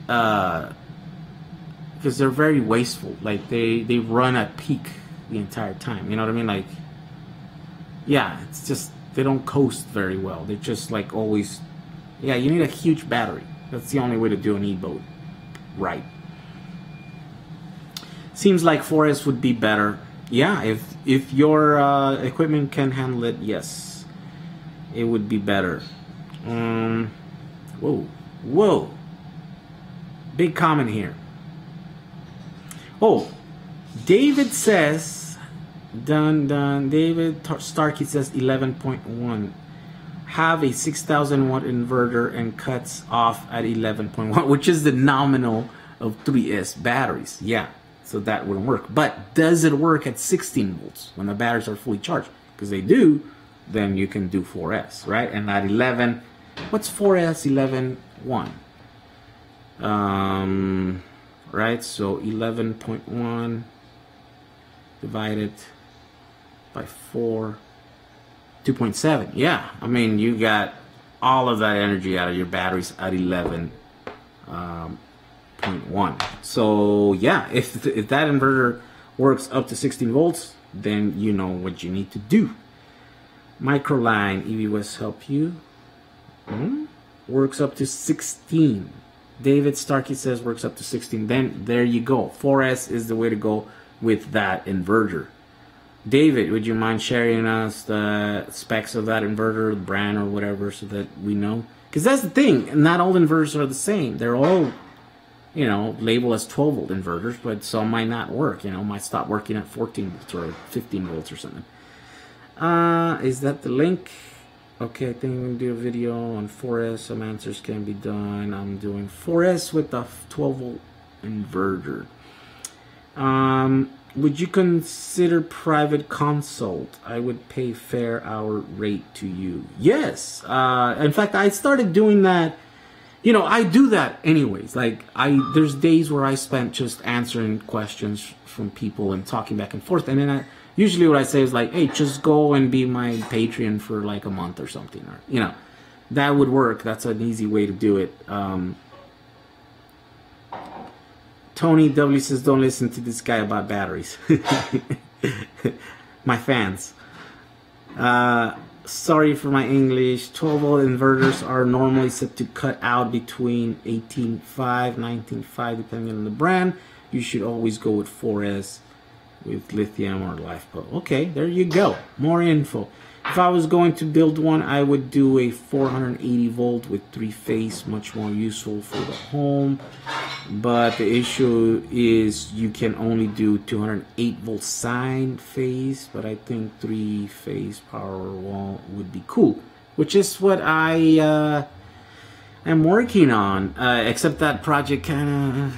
they're very wasteful. Like they run at peak the entire time. You know what I mean? Like, yeah, it's just they don't coast very well. They're just like always. Yeah, you need a huge battery. That's the only way to do an e-boat right. Seems like 4S would be better. Yeah, if your equipment can handle it, yes, it would be better. Whoa, big comment here. Oh, David says, David Starkey says 11.1. Have a 6,000 watt inverter and cuts off at 11.1, which is the nominal of 3S batteries. Yeah. So that wouldn't work. But does it work at 16 volts when the batteries are fully charged? Because they do, then you can do 4S, right? And at 11, what's 4S? 11.1. Right? So 11.1 divided by 4, 2.7. Yeah, I mean, you got all of that energy out of your batteries at 11.1. So yeah, if that inverter works up to 16 volts, then you know what you need to do. Microline, EV West help you. Works up to 16. David Starkey says works up to 16. Then there you go. 4S is the way to go with that inverter. David, would you mind sharing us the specs of that inverter, the brand or whatever, so that we know? Because that's the thing. Not all inverters are the same. They're all, labeled as 12 volt inverters, but some might not work. Might stop working at 14 volts or 15 volts or something. Is that the link? Okay, I think I'm gonna do a video on 4S. Some answers can be done. I'm doing 4S with a 12-volt inverter. Would you consider private consult? I would pay fair hour rate to you. Yes. In fact, I started doing that. You know, I do that anyways. Like, there's days where I spent just answering questions from people and talking back and forth, and then usually what I say is like, hey, just go and be my Patreon for like a month or something, or, you know, that would work. That's an easy way to do it. Tony W says, don't listen to this guy about batteries. My fans. Sorry for my English. 12-volt inverters are normally set to cut out between 18.5, 19.5, depending on the brand. You should always go with 4S with lithium or LiFePO. Okay, there you go. More info. If I was going to build one, I would do a 480 volt with 3-phase, much more useful for the home. But the issue is you can only do 208 volt sine phase, but I think 3-phase power wall would be cool, which is what I am working on. Except that project kind of,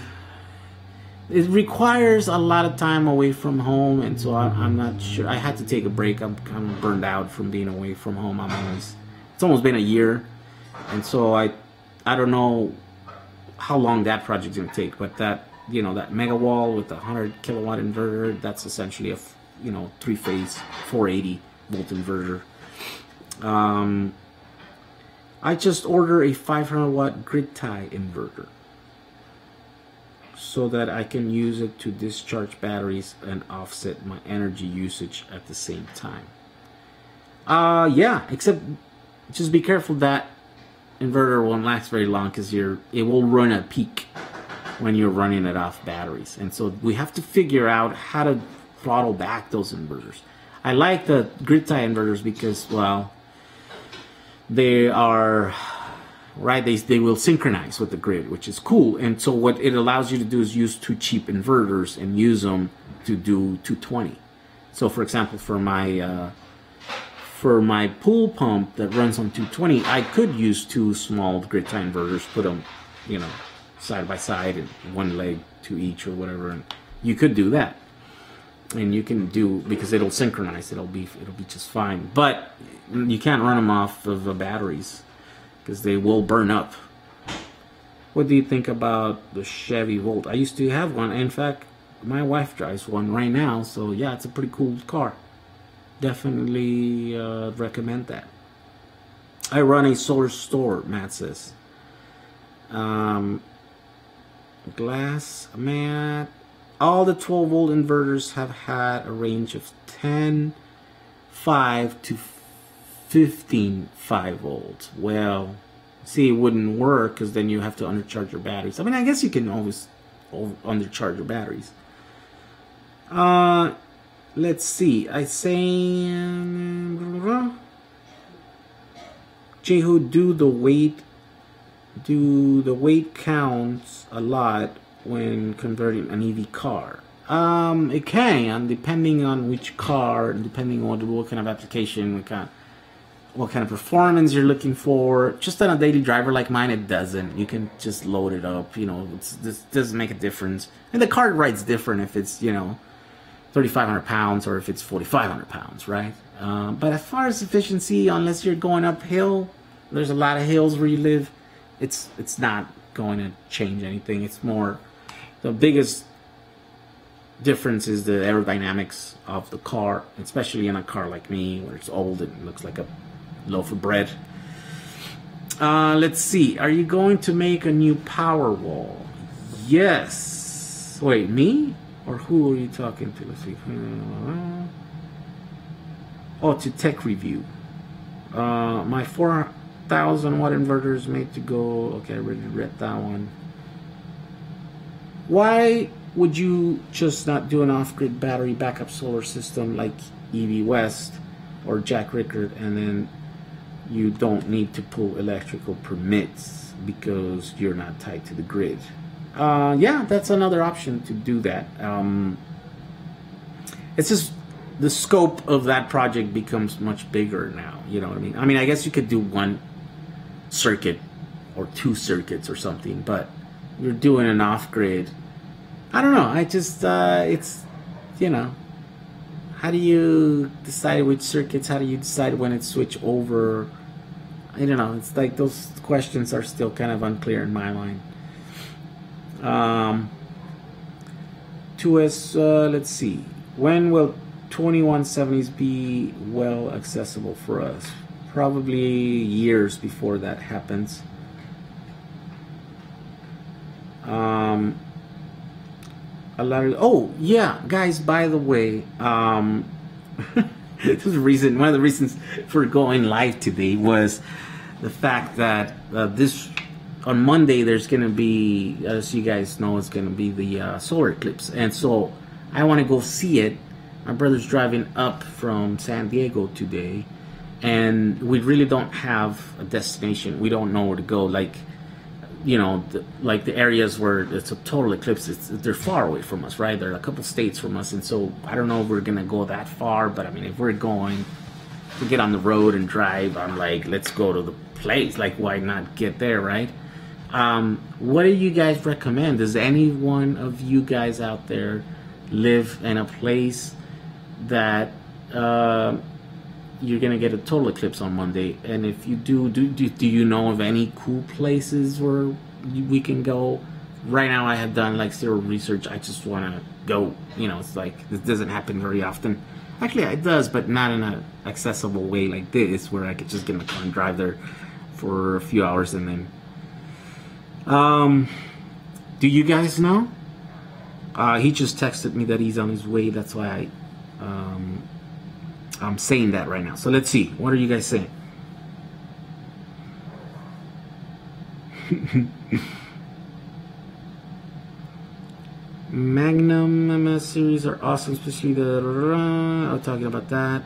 it requires a lot of time away from home, and so I'm not sure. I had to take a break. I'm kind of burned out from being away from home. It's almost been a year, and so I don't know how long that project's gonna take. But that, you know, that mega wall with the 100 kilowatt inverter, that's essentially a 3-phase 480 volt inverter. I just order a 500 watt grid tie inverter, so that I can use it to discharge batteries and offset my energy usage at the same time. Yeah, except just be careful that inverter won't last very long, because it will run at peak when you're running it off batteries. And so we have to figure out how to throttle back those inverters. I like the grid tie inverters because, well, they are... right, they will synchronize with the grid, which is cool. And so what it allows you to do is use 2 cheap inverters and use them to do 220. So for example, for my pool pump that runs on 220, I could use 2 small grid tie inverters, put them, you know, side by side, and one leg to each or whatever, and you could do that. And you can do, because it'll synchronize, it'll be just fine. But you can't run them off of the batteries, because they will burn up. What do you think about the Chevy Volt? I used to have one. In fact, my wife drives one right now, so yeah, it's a pretty cool car. Definitely recommend that. I run a solar store, Matt says. Glass, Matt. All the 12-volt inverters have had a range of 10.5 to 15.5 volts. Well, see, it wouldn't work, because then you have to undercharge your batteries. I mean, I guess you can always undercharge your batteries. Let's see. I say, JEHU, do the weight counts a lot when converting an EV car? It can, depending on which car, depending on what kind of application, what kind of performance you're looking for. Just on a daily driver like mine, it doesn't. You can just load it up, you know. This doesn't make a difference. And the car ride's different if it's, you know, 3,500 pounds or if it's 4,500 pounds, right? But as far as efficiency, unless you're going uphill, there's a lot of hills where you live, it's not going to change anything. It's more, the biggest difference is the aerodynamics of the car, especially in a car like me where it's old and looks like a loaf of bread. Let's see. Are you going to make a new power wall? Yes. Wait, me? Or who are you talking to? Let's see. Oh, to tech review. My 4,000 watt inverter is made to go. Okay, I already read that one. Why would you just not do an off-grid battery backup solar system like EV West or Jack Rickard, and then you don't need to pull electrical permits because you're not tied to the grid? Yeah, that's another option to do that. It's just the scope of that project becomes much bigger now. You know what I mean? I mean, I guess you could do one circuit or two circuits or something, but you're doing an off-grid. I don't know. I just, it's, you know, how do you decide which circuits? How do you decide when it switch over? I don't know. It's like those questions are still kind of unclear in my mind. 2S, let's see. When will 2170s be well accessible for us? Probably years before that happens. A lot of, oh yeah, guys, by the way, this is one of the reasons for going live today was the fact that on Monday there's gonna be, as you guys know, it's gonna be the solar eclipse, and so I want to go see it. My brother's driving up from San Diego today, and we really don't have a destination. We don't know where to go. Like, you know, like the areas where it's a total eclipse, they're far away from us, right? They're a couple states from us, and so I don't know if we're gonna go that far. But I mean, if we're going to get on the road and drive, I'm like, let's go to the place. Like, why not get there, right? What do you guys recommend? Does any one of you guys out there live in a place that you're gonna get a total eclipse on Monday? And if you do you know of any cool places where we can go? Right now I have done like zero research. I just want to go. You know, it's like, this doesn't happen very often. Actually it does, but not in an accessible way like this, where I could just get in the car and drive there for a few hours and then do you guys know? He just texted me that he's on his way. That's why I'm saying that right now. So let's see. What are you guys saying? Magnum MS series are awesome, especially I'm talking about that.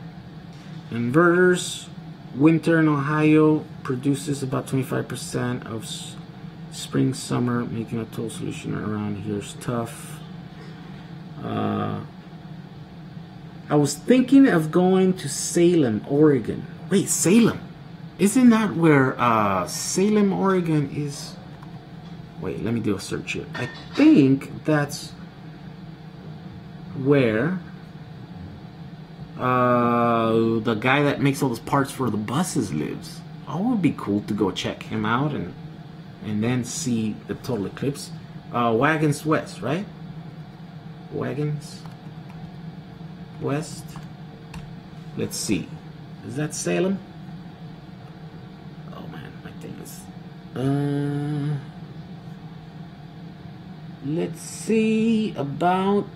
Inverters. Winter in Ohio produces about 25% of spring, summer, making a total solution around here is tough. I was thinking of going to Salem, Oregon. Wait, Salem? Isn't that where Salem, Oregon is? Wait, let me do a search here. I think that's where the guy that makes all those parts for the buses lives. Oh, it would be cool to go check him out and then see the total eclipse. Wagons West, right? Wagons West. Let's see. Is that Salem? Oh man, my thing is. Let's see about.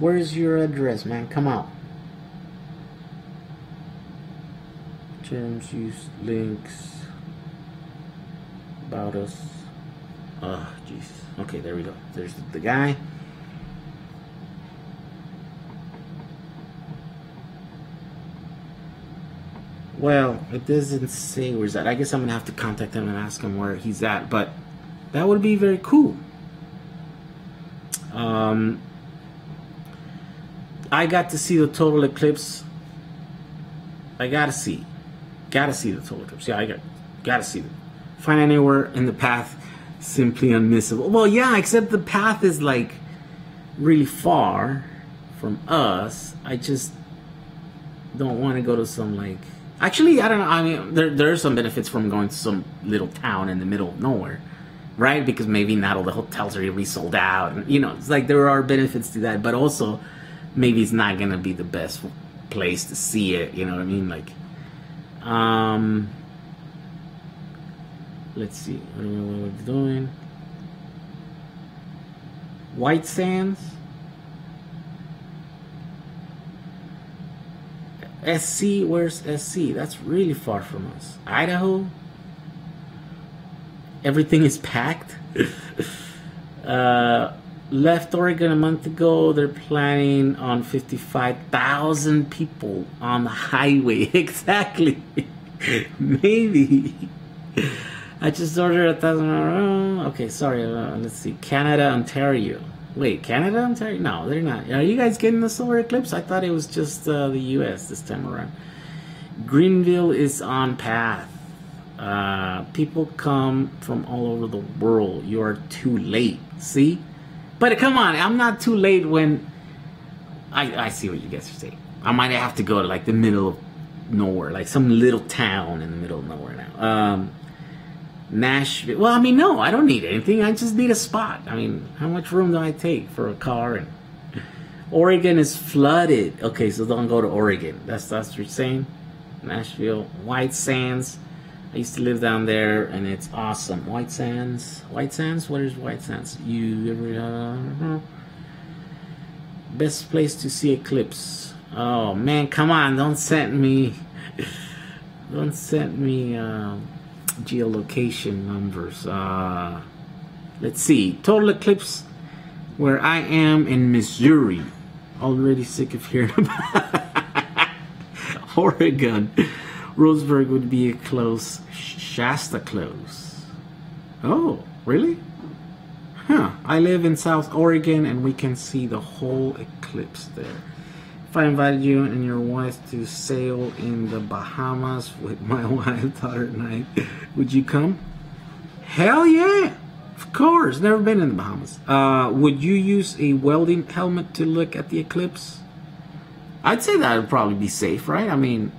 Where's your address, man? Come out. Terms, use, links, about us. Oh, jeez. Okay, there we go. There's the guy. Well, it doesn't say where's that. I guess I'm gonna have to contact him and ask him where he's at, but that would be very cool. I got to see the total eclipse. I gotta see the total eclipse. Yeah, I gotta see it. Find anywhere in the path simply unmissable. Well, yeah, except the path is like really far from us. I just don't want to go to some like. Actually, I don't know. I mean, there are some benefits from going to some little town in the middle of nowhere, right? Because maybe not all the hotels are really sold out, and you know, it's like there are benefits to that. But also, maybe it's not gonna be the best place to see it. You know what I mean? Like, let's see. What are we doing? White Sands. SC, where's SC? That's really far from us. Idaho? Everything is packed. Left Oregon a month ago. They're planning on 55,000 people on the highway. Exactly. Maybe. I just ordered 1,000. Okay, sorry. Let's see. Canada, Ontario. Wait, Canada, Ontario? No, they're not. Are you guys getting the solar eclipse? I thought it was just the U.S. this time around. Greenville is on path. People come from all over the world. You are too late. See? But come on, I'm not too late when... I see what you guys are saying. I might have to go to like the middle of nowhere, like some little town in the middle of nowhere now. Nashville. Well, I mean, no, I don't need anything. I just need a spot. I mean, how much room do I take for a car? And Oregon is flooded. Okay, so don't go to Oregon. That's what you're saying. Nashville, White Sands. I used to live down there, and it's awesome. White Sands. White Sands. What is White Sands? You ever? Best place to see eclipse. Oh man, come on! Don't send me geolocation numbers. Let's see. Total eclipse where I am in Missouri. Already sick of hearing about Oregon. Roseburg would be a close. Shasta close. Oh, really? Huh. I live in South Oregon and we can see the whole eclipse there. If I invited you and your wife to sail in the Bahamas with my wife, daughter, and I, would you come? Hell yeah! Of course. Never been in the Bahamas. Would you use a welding helmet to look at the eclipse? I'd say that would probably be safe, right? I mean,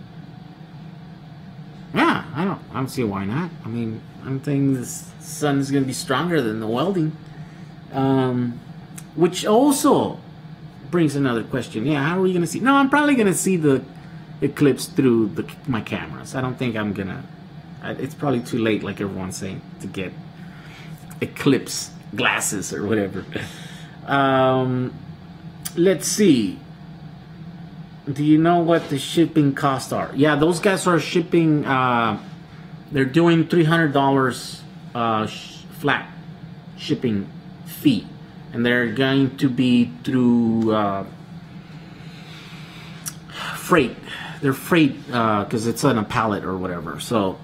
yeah, I don't see why not. I mean, I'm thinking the sun is going to be stronger than the welding. Which also brings another question. Yeah, how are we going to see? No, I'm probably going to see the eclipse through my cameras. I don't think I'm going to... It's probably too late, like everyone's saying, to get eclipse glasses or whatever. Let's see. Do you know what the shipping costs are? Yeah, those guys are shipping... they're doing $300 flat shipping fee. And they're going to be through freight. They're freight because it's on a pallet or whatever. So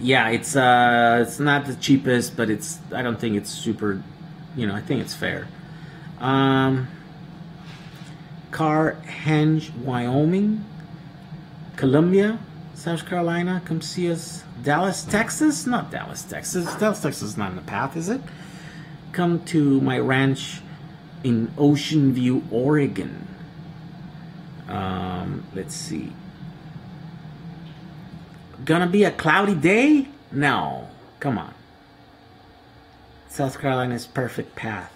yeah, it's not the cheapest, but I don't think it's super. I think it's fair. Carhenge, Wyoming, Columbia, South Carolina. Come see us. Dallas, Texas. Not Dallas, Texas. Dallas, Texas is not in the path, is it? Come to my ranch in Ocean View, Oregon. Let's see. Gonna be a cloudy day? No, come on. South Carolina's perfect path.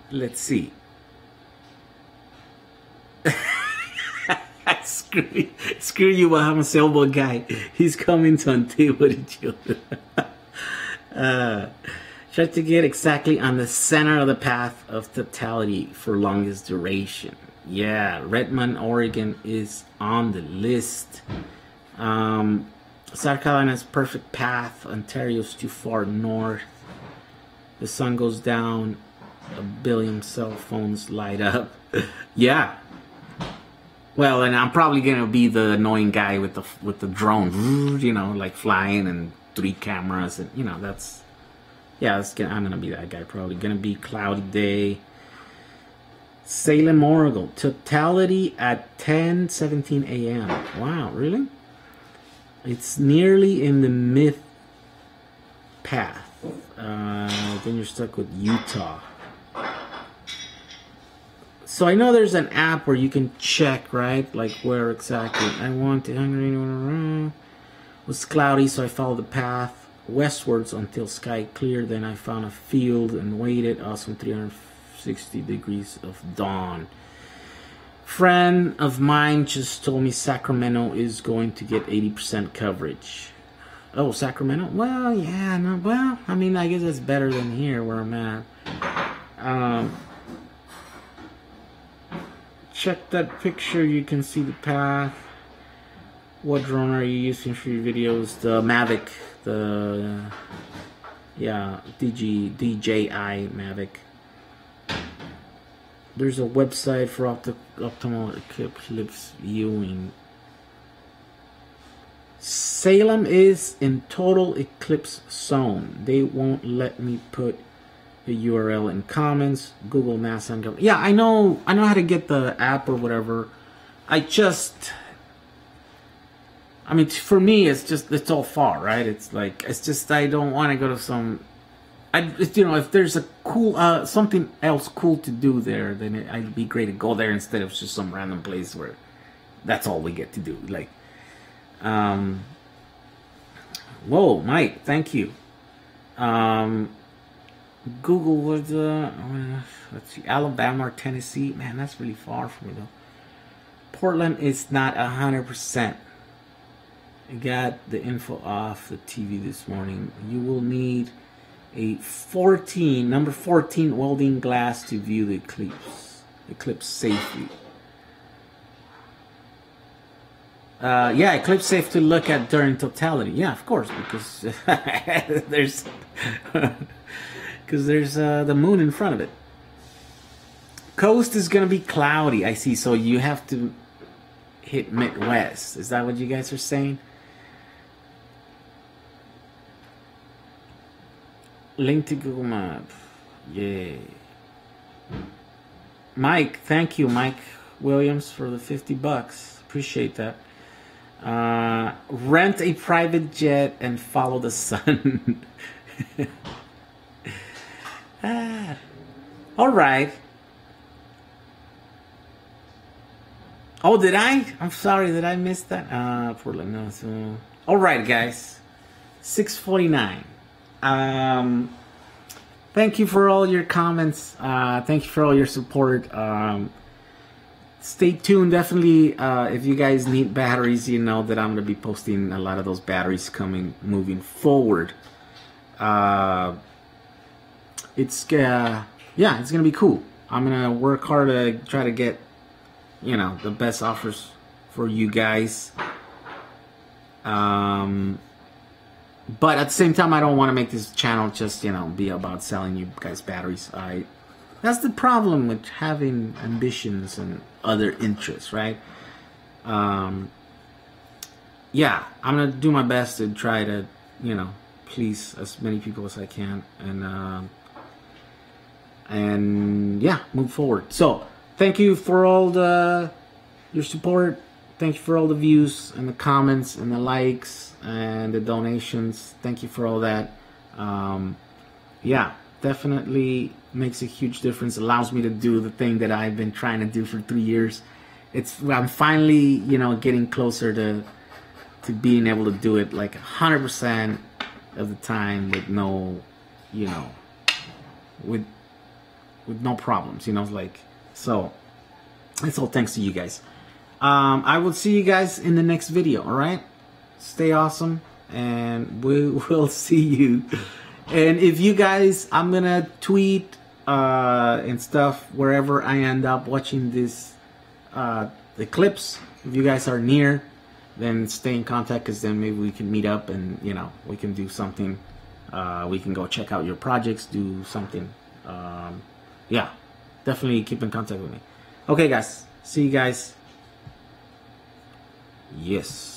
Let's see. Screw you, Bahamas sailboat guy. He's coming to Antigua to children. Try to get exactly on the center of the path of totality for longest duration. Yeah, Redmond, Oregon is on the list. South Carolina's perfect path. Ontario's too far north. The sun goes down. 1 billion cell phones light up. Yeah. Well, and I'm probably gonna be the annoying guy with the drone, like flying and 3 cameras, and that's, yeah, I'm gonna be that guy probably. Gonna be cloudy day. Salem, Oregon, totality at 10:17 a.m. Wow, really? It's nearly in the myth path. Then you're stuck with Utah. So I know there's an app where you can check, right? Like where exactly. I want to Hungary. It was cloudy, so I followed the path westwards until sky cleared. Then I found a field and waited. Awesome, 360 degrees of dawn. Friend of mine just told me Sacramento is going to get 80% coverage. Oh, Sacramento? Well, yeah, no, well, I mean, I guess that's better than here where I'm at. Check that picture, you can see the path. What drone are you using for your videos? The Mavic, DJI Mavic. There's a website for optimal eclipse viewing. Salem is in total eclipse zone. They won't let me put the URL in comments. Google NASA and go. Yeah, I know how to get the app or whatever. I mean, for me, it's all far, right? It's just I don't want to go to some. If there's a cool something else cool to do there, then it'd be great to go there instead of just some random place where that's all we get to do. Like, whoa, Mike, thank you. Google was let's see, Alabama or Tennessee. Man, that's really far from me though. Portland is not 100%. I got the info off the TV this morning. You will need a number 14 welding glass to view the eclipse safely. Yeah, eclipse safe to look at during totality. Yeah, of course, because there's the moon in front of it. Coast is gonna be cloudy, I see. So you have to hit Midwest. Is that what you guys are saying? Link to Google Map. Yay. Mike, thank you, Mike Williams, for the $50. Appreciate that. Rent a private jet and follow the sun. All right. Oh, did I? I'm sorry, did I miss that? Portland, no. So, all right, guys. 6:49. Thank you for all your comments. Thank you for all your support. Stay tuned. Definitely, if you guys need batteries, you know that I'm going to be posting a lot of those batteries moving forward. It's going to be cool. I'm going to work hard to try to get, the best offers for you guys. But at the same time, I don't want to make this channel just, be about selling you guys batteries. That's the problem with having ambitions and other interests, right? Yeah, I'm going to do my best to try to, please as many people as I can. And yeah, move forward. So, thank you for all your support. Thank you for all the views and the comments and the likes and the donations. Thank you for all that. Yeah, definitely makes a huge difference. Allows me to do the thing that I've been trying to do for 3 years. I'm finally, getting closer to being able to do it like 100% of the time with no, with no problems. So it's all thanks to you guys. I will see you guys in the next video. All right, stay awesome, and we will see you. And if you guys, I'm gonna tweet and stuff wherever I end up watching this eclipse. If you guys are near, then stay in contact, because then maybe we can meet up and we can do something. We can go check out your projects, do something. Yeah, definitely keep in contact with me. Okay, guys, see you guys. Yes.